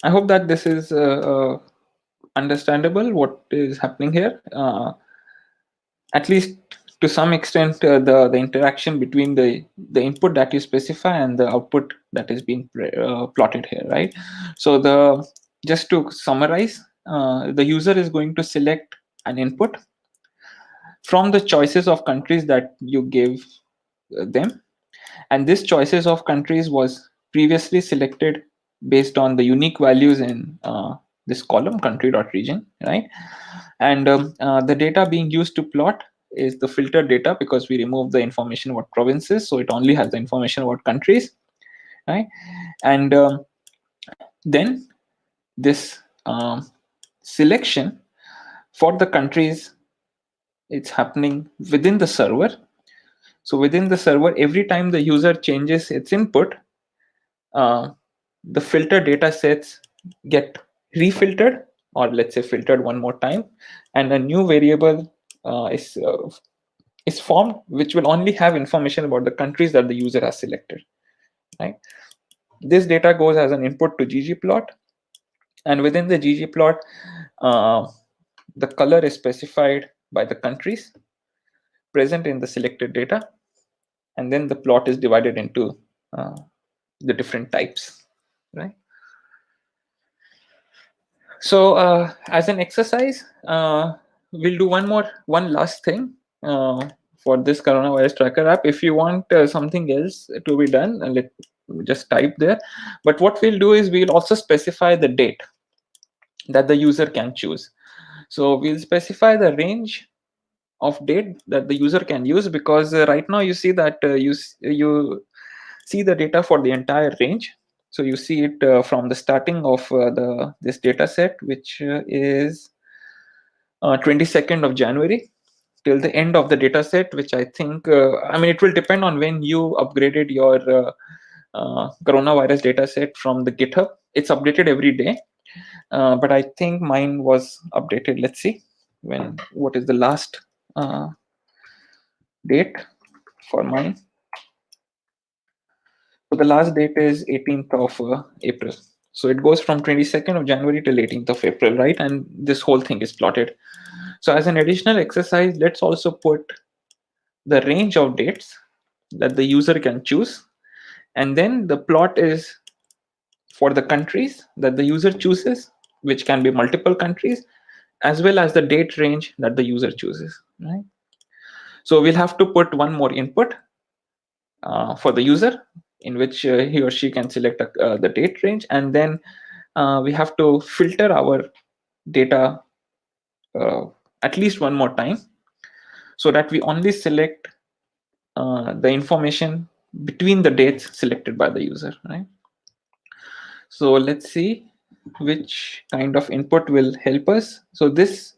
Speaker 1: I hope that this is understandable what is happening here. At least to some extent, the interaction between the input that you specify and the output that is being plotted here, right? So just to summarize, the user is going to select an input from the choices of countries that you gave them, and this choices of countries was previously selected based on the unique values in this column country.region, right? And the data being used to plot is the filtered data, because we remove the information about provinces, so it only has the information about countries, right? And then this selection for the countries, it's happening within the server. So within the server, every time the user changes its input, the filter data sets get refiltered, or let's say filtered one more time, and a new variable is formed, which will only have information about the countries that the user has selected, right? This data goes as an input to ggplot, and within the ggplot, the color is specified by the countries present in the selected data, and then the plot is divided into the different types, right? So as an exercise, we'll do one last thing for this coronavirus tracker app. If you want something else to be done, let just type there. But what we'll do is we'll also specify the date that the user can choose. So we'll specify the range of date that the user can use, because right now you see that you see the data for the entire range. So you see it from the starting of this data set, which is 22nd of January, till the end of the data set, which I think, I mean, it will depend on when you upgraded your coronavirus data set from the GitHub. It's updated every day, but I think mine was updated. Let's see what is the last date for mine. So the last date is 18th of April. So it goes from 22nd of January till 18th of April, right? And this whole thing is plotted. So as an additional exercise, let's also put the range of dates that the user can choose. And then the plot is for the countries that the user chooses, which can be multiple countries, as well as the date range that the user chooses, right? So we'll have to put one more input for the user, in which he or she can select the date range, and then we have to filter our data at least one more time, so that we only select the information between the dates selected by the user, right? So let's see. which kind of input will help us. So this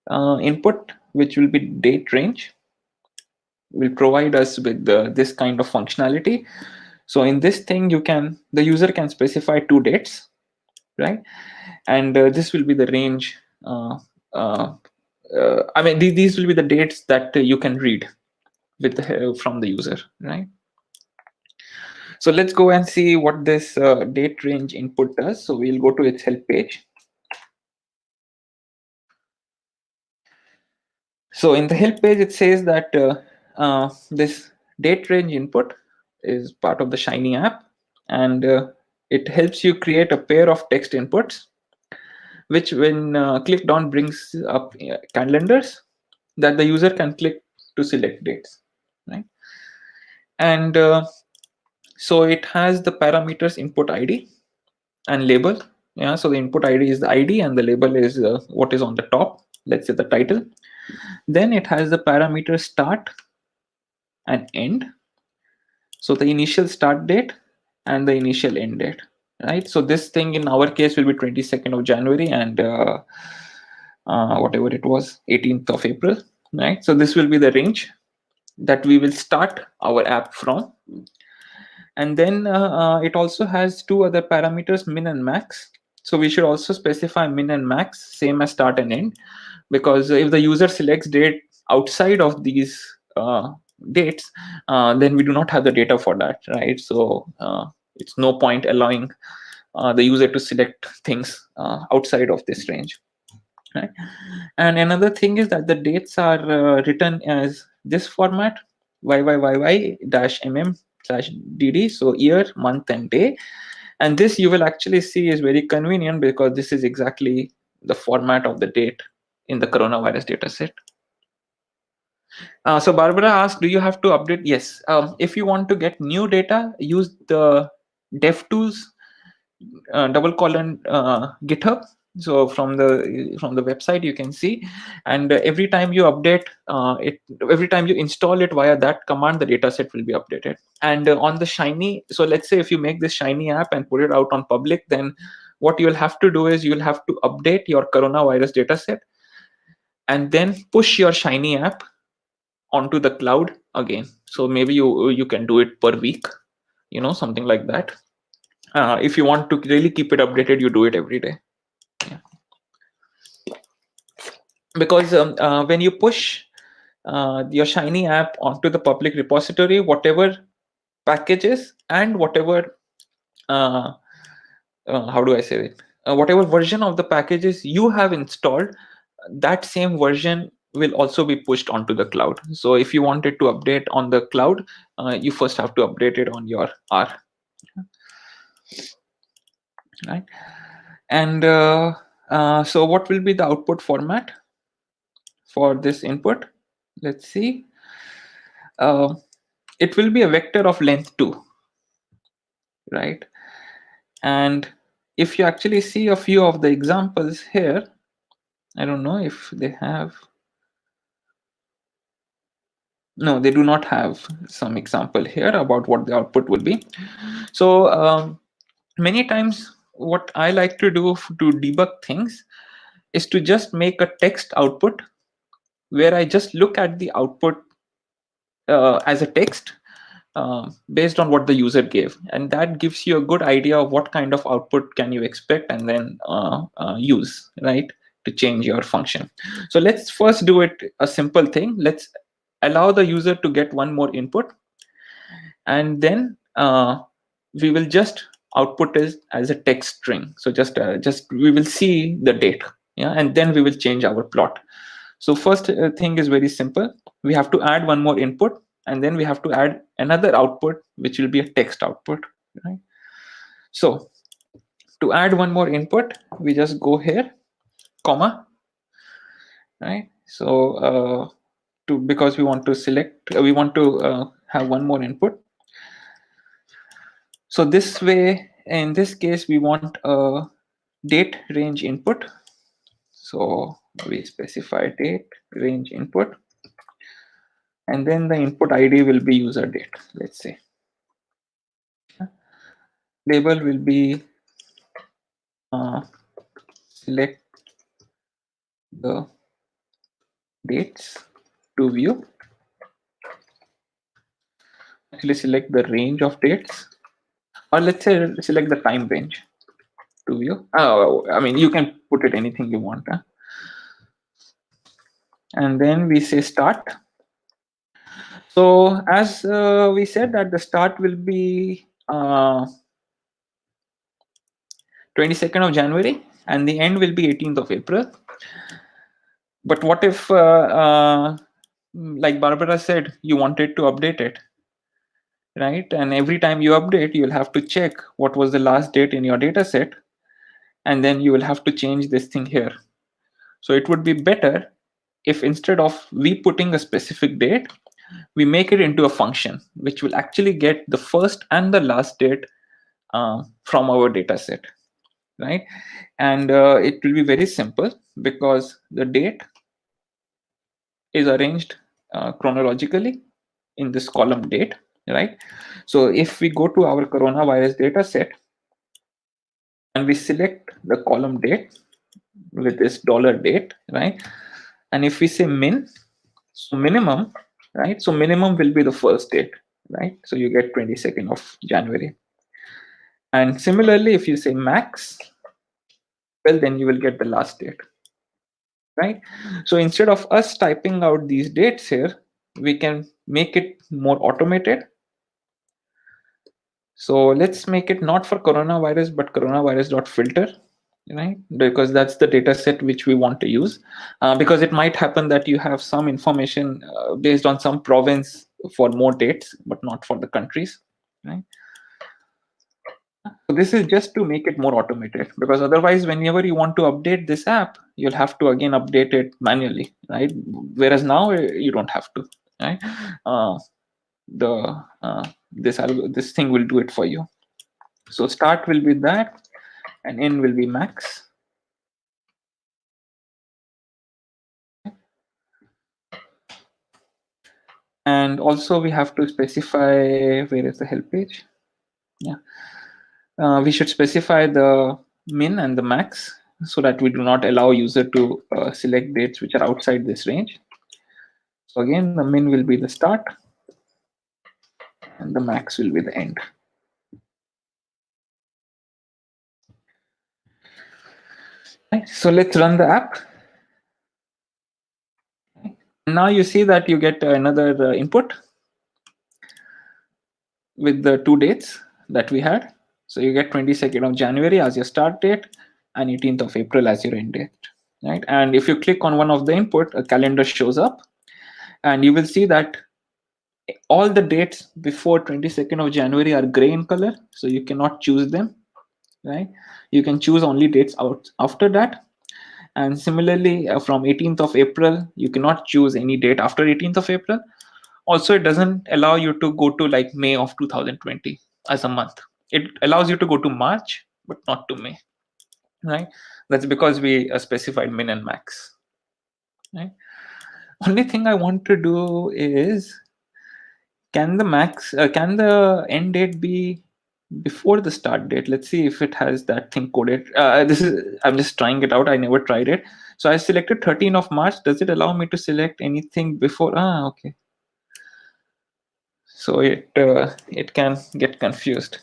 Speaker 1: input, which will be date range, will provide us with this kind of functionality. So in this thing, the user can specify 2 dates, right? And this will be the range. I mean, these will be the dates that you can read with from the user, right? So let's go and see what this date range input does. So we'll go to its help page. So in the help page, it says that this date range input is part of the Shiny app, and it helps you create a pair of text inputs, which when clicked on brings up calendars that the user can click to select dates, right? And so it has the parameters input ID and label. Yeah, so the input ID is the ID and the label is what is on the top, let's say the title. Then it has the parameter start and end. So the initial start date and the initial end date, right? So this thing in our case will be 22nd of January and whatever it was, 18th of April, right? So this will be the range that we will start our app from. And then it also has 2 other parameters, min and max. So we should also specify min and max, same as start and end, because if the user selects date outside of these dates, then we do not have the data for that, right? So it's no point allowing the user to select things outside of this range, right? And another thing is that the dates are written as this format, YYYY-mm/dd, so year, month, and day. And this you will actually see is very convenient because this is exactly the format of the date in the coronavirus dataset. So Barbara asked, do you have to update? Yes. If you want to get new data, use the DevTools GitHub. So from the website you can see, and every time you update it, every time you install it via that command, the dataset will be updated. And on the Shiny, so let's say if you make this Shiny app and put it out on public, then what you'll have to do is you'll have to update your coronavirus dataset and then push your Shiny app onto the cloud again. So maybe you can do it per week, something like that. If you want to really keep it updated, you do it every day. Yeah. Because when you push your Shiny app onto the public repository, whatever packages and whatever how do I say it, whatever version of the packages you have installed, that same version will also be pushed onto the cloud. So if you wanted to update on the cloud, you first have to update it on your R, right? And so what will be the output format for this input? Let's see. It will be a vector of length 2, right? And if you actually see a few of the examples here, I don't know if they have. No, they do not have some example here about what the output will be. So many times what I like to do to debug things is to just make a text output where I just look at the output as a text based on what the user gave, and that gives you a good idea of what kind of output can you expect and then use, right, to change your function. So let's first do it a simple thing. Let's allow the user to get one more input, and then we will just output it as a text string. So just we will see the date, yeah, and then we will change our plot. So first thing is very simple. We have to add one more input, and then we have to add another output, which will be a text output, right? So to add one more input, we just go here, comma, right? So because we want to select, we want to have one more input. So this way, in this case, we want a date range input. So we specify date range input, and then the input ID will be user date, let's say. Label will be select the dates to view. Actually, select the range of dates, or let's say select the time range to view. I mean, you can put it anything you want. And then we say start. So as we said that the start will be 22nd of January and the end will be 18th of April. But what if, like Barbara said, you wanted to update it, right? And every time you update, you'll have to check what was the last date in your data set, and then you will have to change this thing here. So it would be better if instead of we putting a specific date, we make it into a function which will actually get the first and the last date from our data set, right? And it will be very simple because the date is arranged chronologically in this column date, right? So if we go to our coronavirus data set and we select the column date with this $date, right? And if we say min, so minimum, right? So minimum will be the first date, right? So you get 22nd of January. And similarly, if you say max, well, then you will get the last date, right? So instead of us typing out these dates here, we can make it more automated. So let's make it not for coronavirus, but coronavirus.filter, right? Because that's the data set which we want to use. Because it might happen that you have some information based on some province for more dates, but not for the countries, right? So this is just to make it more automated, because otherwise whenever you want to update this app, you'll have to again update it manually, right? Whereas now you don't have to, right? This thing will do it for you. So start will be that and end will be max. And also we have to specify, where is the help page? Yeah. We should specify the min and the max so that we do not allow user to select dates which are outside this range. So again, the min will be the start and the max will be the end. Right, so let's run the app. Now you see that you get another input with the two dates that we had. So you get 22nd of January as your start date and 18th of April as your end date, right? And if you click on one of the input, a calendar shows up, and you will see that all the dates before 22nd of January are gray in color, so you cannot choose them, right? You can choose only dates out after that. And similarly, from 18th of April, you cannot choose any date after 18th of April. Also, it doesn't allow you to go to like May of 2020 as a month. It allows you to go to March, but not to May, right? That's because we specified min and max, right? Only thing I want to do is, can the end date be before the start date? Let's see if it has that thing coded. I'm just trying it out. I never tried it. So I selected 13th of March. Does it allow me to select anything before? Okay. So it can get confused.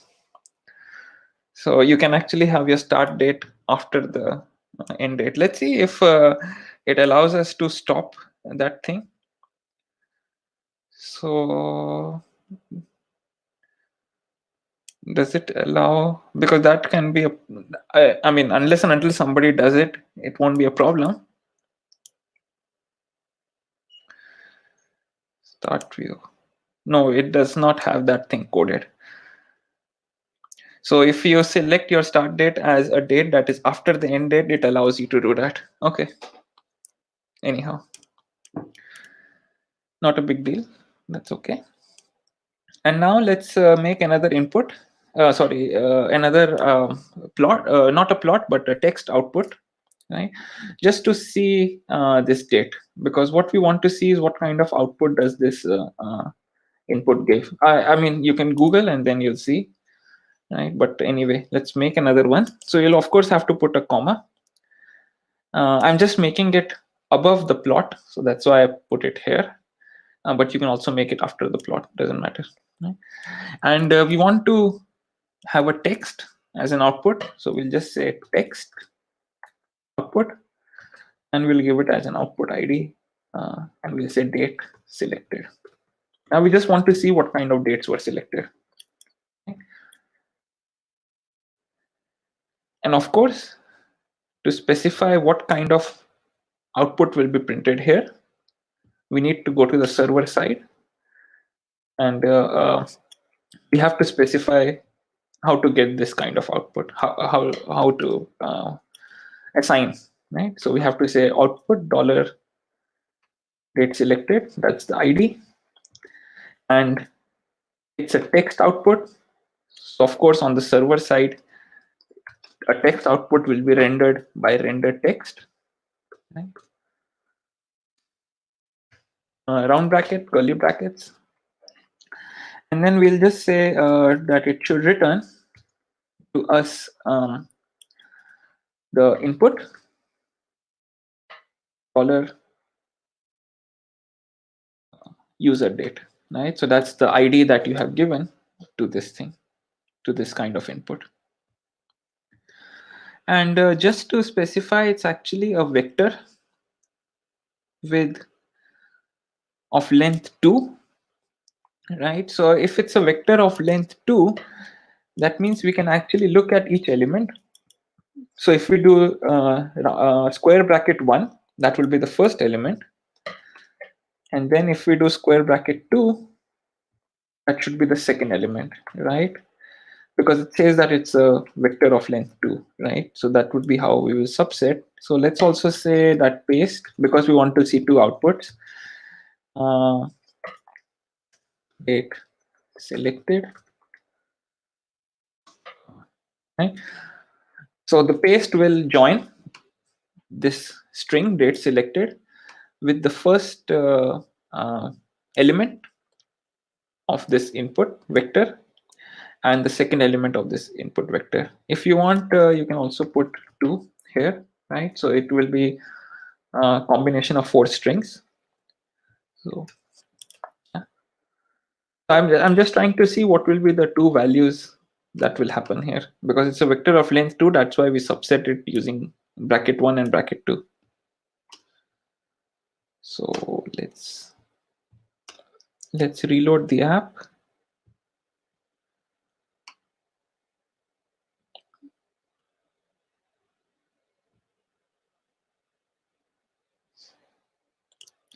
Speaker 1: So you can actually have your start date after the end date. Let's see if it allows us to stop that thing. So does it allow, because that can be I mean, unless and until somebody does it, it won't be a problem. Start view. No, it does not have that thing coded. So if you select your start date as a date that is after the end date, it allows you to do that. Okay. Anyhow, not a big deal. That's okay. And now let's make another input. Another plot, not a plot, but a text output, right? Just to see this date, because what we want to see is what kind of output does this input give. I mean, you can Google and then you'll see, right? But anyway, let's make another one. So you'll of course have to put a comma. I'm just making it above the plot, so that's why I put it here. But you can also make it after the plot, doesn't matter, right? And we want to have a text as an output, so we'll just say text output, and we'll give it as an output ID, and we'll say date selected. Now we just want to see what kind of dates were selected. And of course, to specify what kind of output will be printed here, we need to go to the server side, and we have to specify how to get this kind of output, how to assign, right? So we have to say output dollar date selected, that's the ID, and it's a text output. So of course, on the server side, a text output will be rendered by render text, right? Round bracket, curly brackets, and then we'll just say that it should return to us the input dollar user date, right? So that's the ID that you have given to this thing, to this kind of input. And just to specify, it's actually a vector with of length 2, right? So if it's a vector of length 2, that means we can actually look at each element. So if we do square bracket 1, that will be the first element, and then if we do square bracket 2, that should be the second element, right? Because it says that it's a vector of length 2, right? So that would be how we will subset. So let's also say that paste, because we want to see two outputs. Date selected, right? So the paste will join this string date selected with the first element of this input vector and the second element of this input vector. If you want, you can also put 2 here, right? So it will be a combination of 4 strings. So yeah. I'm just trying to see what will be the two values that will happen here, because it's a vector of length 2. That's why we subset it using bracket 1 and bracket 2. So let's reload the app.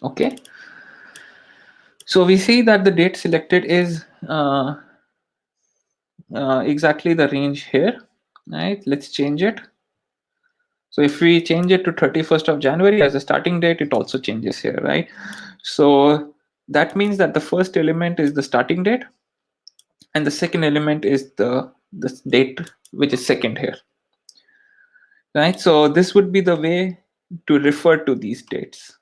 Speaker 1: Okay, so we see that the date selected is exactly the range here, right? Let's change it. So if we change it to 31st of January as a starting date, it also changes here, right? So that means that the first element is the starting date, and the second element is the date, which is second here, right? So this would be the way to refer to these dates,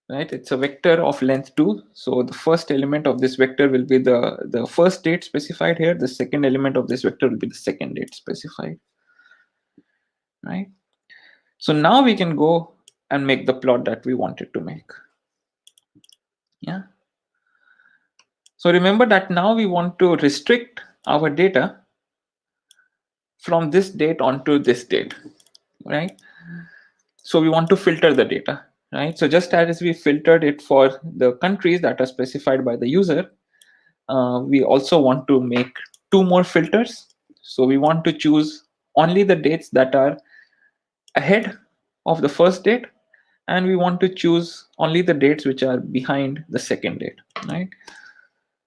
Speaker 1: right? It's a vector of length 2. So the first element of this vector will be the first date specified here. The second element of this vector will be the second date specified, right? So now we can go and make the plot that we wanted to make. Yeah. So remember that now we want to restrict our data from this date onto this date, right? So we want to filter the data, right? So just as we filtered it for the countries that are specified by the user, we also want to make 2 more filters. So we want to choose only the dates that are ahead of the first date, and we want to choose only the dates which are behind the second date, right?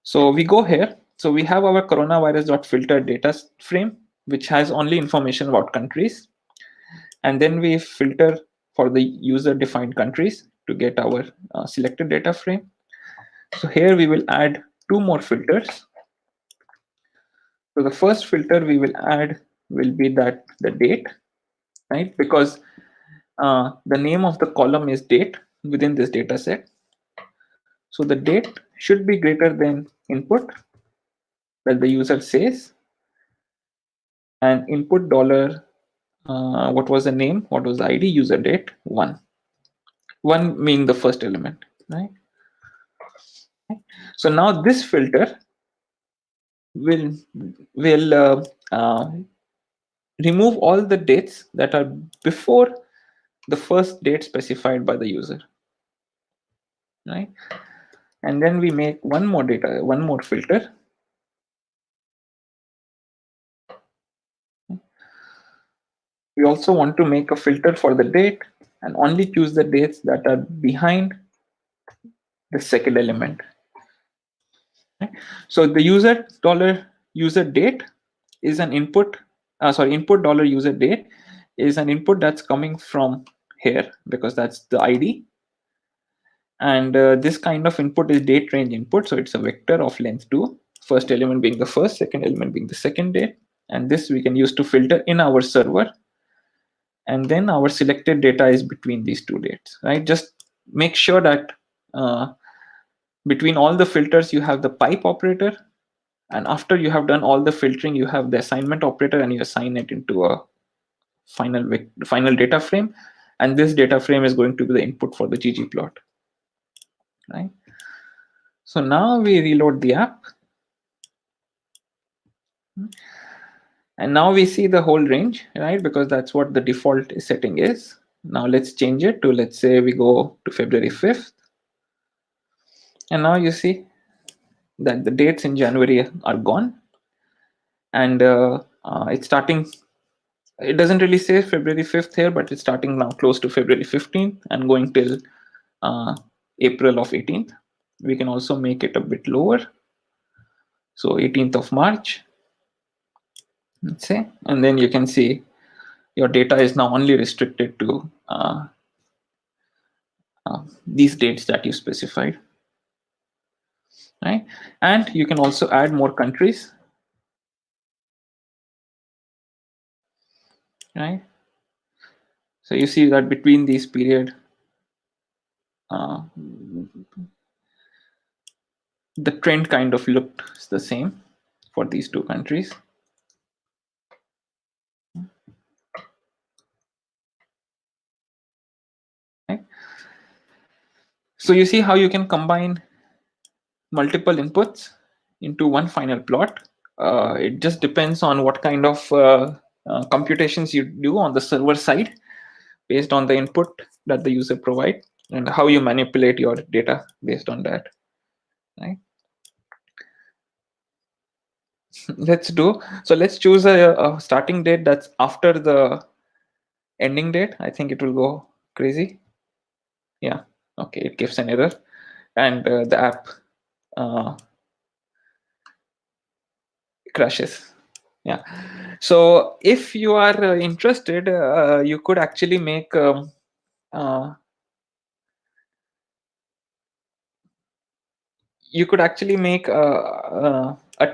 Speaker 1: So we go here. So we have our coronavirus.filter data frame, which has only information about countries. And then we filter for the user defined countries to get our selected data frame. So here we will add 2 more filters. So the first filter we will add will be that the date, right? Because the name of the column is date within this data set. So the date should be greater than input that the user says, and input dollar, what was the name, what was the ID, user date, 1 being the first element, right? So now this filter will remove all the dates that are before the first date specified by the user, right? And then we make one more filter. We also want to make a filter for the date and only choose the dates that are behind the second element. Right? So the user date is an input. Input user date is an input that's coming from here because that's the ID. And this kind of input is date range input. So it's a vector of length 2, first element being the first, second element being the second date. And this we can use to filter in our server. And then our selected data is between these two dates, right? Just make sure that between all the filters, you have the pipe operator. And after you have done all the filtering, you have the assignment operator and you assign it into a final data frame. And this data frame is going to be the input for the ggplot, right? So now we reload the app. And now we see the whole range, right? Because that's what the default setting is. Now let's change it to, let's say we go to February 5th. And now you see that the dates in January are gone. And it's starting, it doesn't really say February 5th here, but it's starting now close to February 15th and going till April of 18th. We can also make it a bit lower. So 18th of March, let's say, and then you can see your data is now only restricted to these dates that you specified, right? And you can also add more countries, right? So you see that between these period, the trend kind of looked the same for these two countries. Right? So you see how you can combine multiple inputs into one final plot. It just depends on what kind of computations you do on the server side based on the input that the user provide and how you manipulate your data based on that, right? Let's choose a starting date that's after the ending date. I think it will go crazy. Yeah, okay, it gives an error and the app crashes. Yeah, so if you are interested, you could actually make a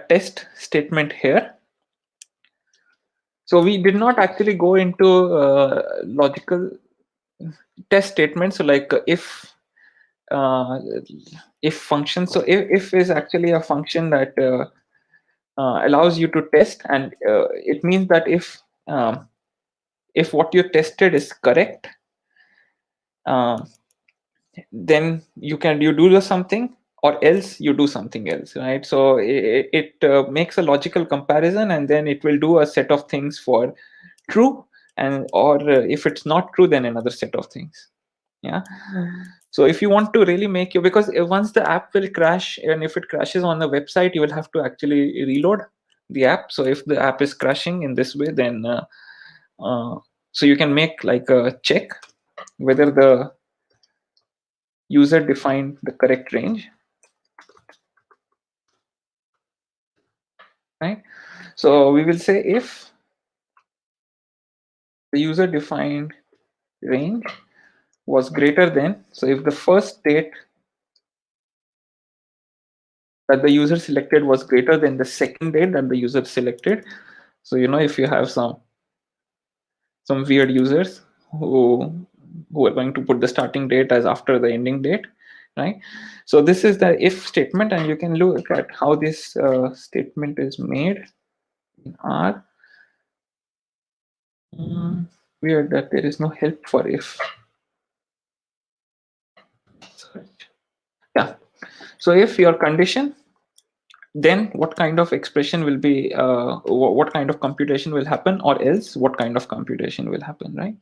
Speaker 1: test statement here. So we did not actually go into logical test statements. So like if function. So if is actually a function that allows you to test, and it means that if what you tested is correct, then you do something, or else you do something else, right? So it makes a logical comparison, and then it will do a set of things for true, and or if it's not true, then another set of things. Yeah. So if you want to really make you, because once the app will crash, and if it crashes on the website, you will have to actually reload the app. So if the app is crashing in this way, then so you can make like a check whether the user defined the correct range, right? So we will say if the user defined range was greater than, so if the first date that the user selected was greater than the second date that the user selected. So if you have some weird users who are going to put the starting date as after the ending date, right? So this is the if statement, and you can look at how this statement is made in R. Weird that there is no help for if. Yeah. So if your condition, then what kind of expression will be, what kind of computation will happen, or else what kind of computation will happen, right?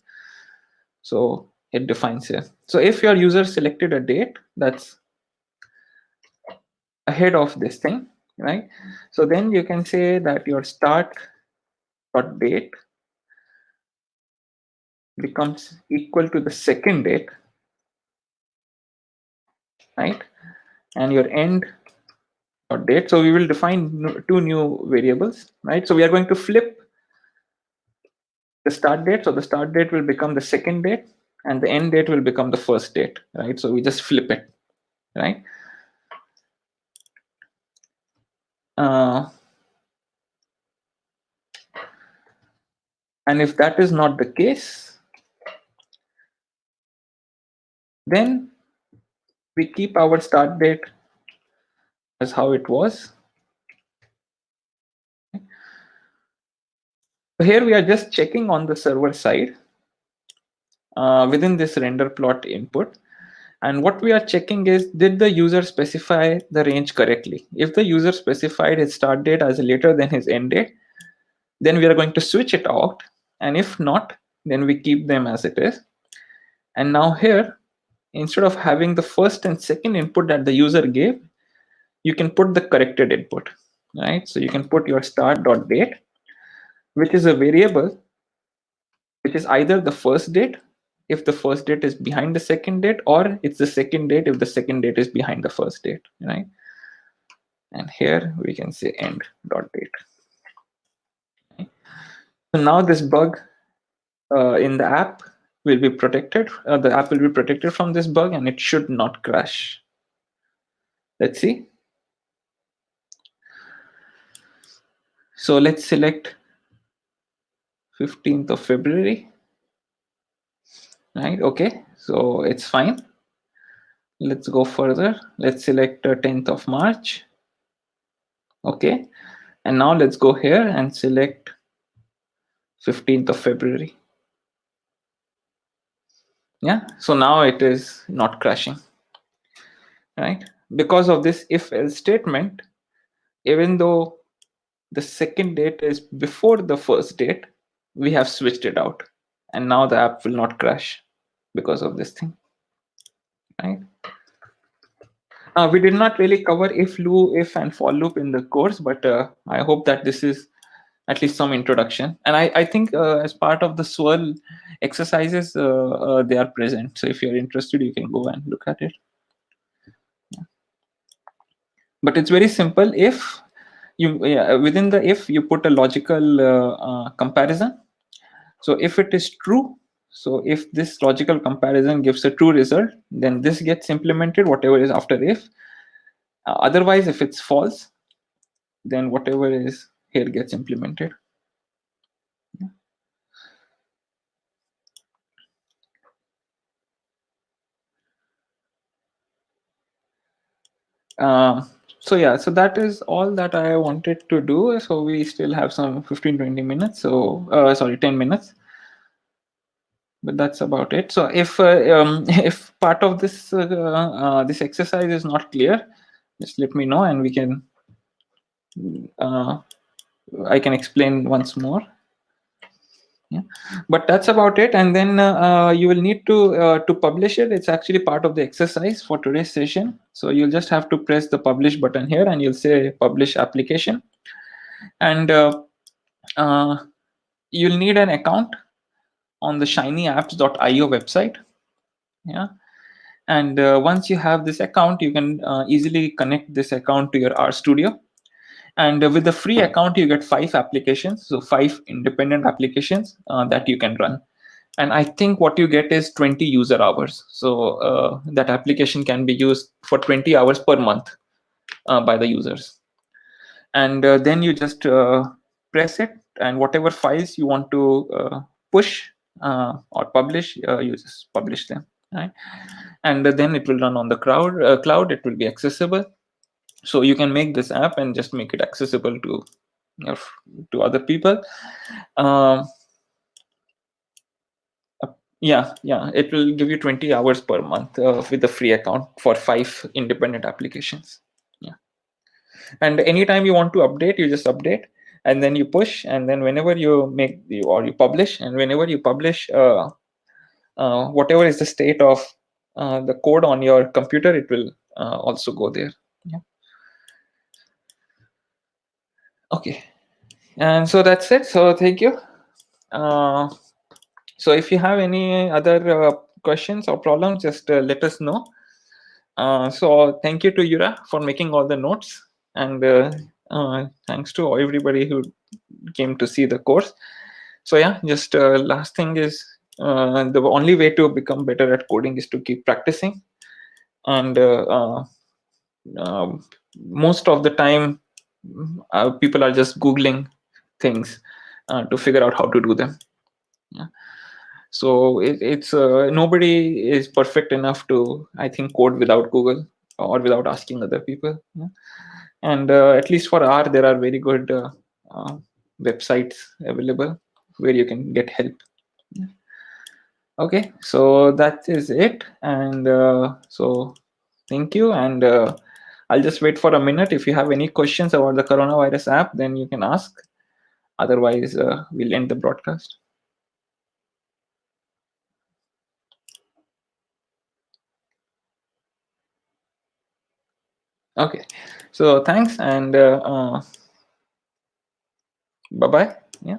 Speaker 1: So it defines here. So if your user selected a date that's ahead of this thing, right? So then you can say that your start dot date becomes equal to the second date, right? And your end dot date. So we will define two new variables, right? So we are going to flip the start date. So the start date will become the second date, and the end date will become the first date, right? So we just flip it, right? And if that is not the case, then we keep our start date as how it was. Here we are just checking on the server side within this render plot input. And what we are checking is, did the user specify the range correctly? If the user specified his start date as later than his end date, then we are going to switch it out. And if not, then we keep them as it is. And now here, instead of having the first and second input that the user gave, you can put the corrected input, right? So you can put your start dot date, which is a variable which is either the first date if the first date is behind the second date, or it's the second date if the second date is behind the first date, right? And here we can say end dot date. Okay. So now this bug in the app will be protected. The app will be protected from this bug, and it should not crash. Let's see. So let's select 15th of February, right? Okay, so it's fine. Let's go further. Let's select 10th of March. Okay, and now let's go here and select 15th of February. Yeah, so now it is not crashing, right? Because of this if else statement, even though the second date is before the first date, we have switched it out, and now the app will not crash because of this thing, right? We did not really cover if loop, if and for loop in the course, but I hope that this is at least some introduction. And I think as part of the swirl exercises, they are present. So if you're interested, you can go and look at it. Yeah. But it's very simple. If you within the if you put a logical comparison. So if it is true, so if this logical comparison gives a true result, then this gets implemented, whatever is after if. Otherwise, if it's false, then whatever is here gets implemented. So yeah, so that is all that I wanted to do. So we still have some 15-20 minutes. So sorry, 10 minutes. But that's about it. So if if part of this this exercise is not clear, just let me know, and we can I can explain once more. Yeah, but that's about it. And then you will need to publish it. It's actually part of the exercise for today's session. So you'll just have to press the publish button here, and you'll say publish application, and you'll need an account on the shinyapps.io website. Yeah, and once you have this account, you can easily connect this account to your RStudio. And with the free account, you get 5 applications, so 5 independent applications that you can run. And I think what you get is 20 user hours. So that application can be used for 20 hours per month by the users. And then you just press it, and whatever files you want to push or publish, you just publish them, right? And then it will run on the cloud. It will be accessible. So you can make this app and just make it accessible to to other people. Yeah, it will give you 20 hours per month with a free account for 5 independent applications. Yeah, and anytime you want to update, you just update, and then you push, and then whenever you you publish, and whenever you publish whatever is the state of the code on your computer, it will also go there. Yeah. Okay, and so that's it. So thank you. uh, so if you have any other questions or problems, just let us know. So thank you to Yura for making all the notes, and thanks to everybody who came to see the course. So yeah, just last thing is the only way to become better at coding is to keep practicing, and most of the time people are just googling things to figure out how to do them. Yeah. So it's nobody is perfect enough to, I think, code without Google or without asking other people. Yeah. And at least for R, there are very good uh, websites available where you can get help. Yeah. Okay, so that is it, and so thank you, and I'll just wait for a minute. If you have any questions about the coronavirus app, then you can ask. Otherwise, we'll end the broadcast. Okay, so thanks, and bye bye. Yeah.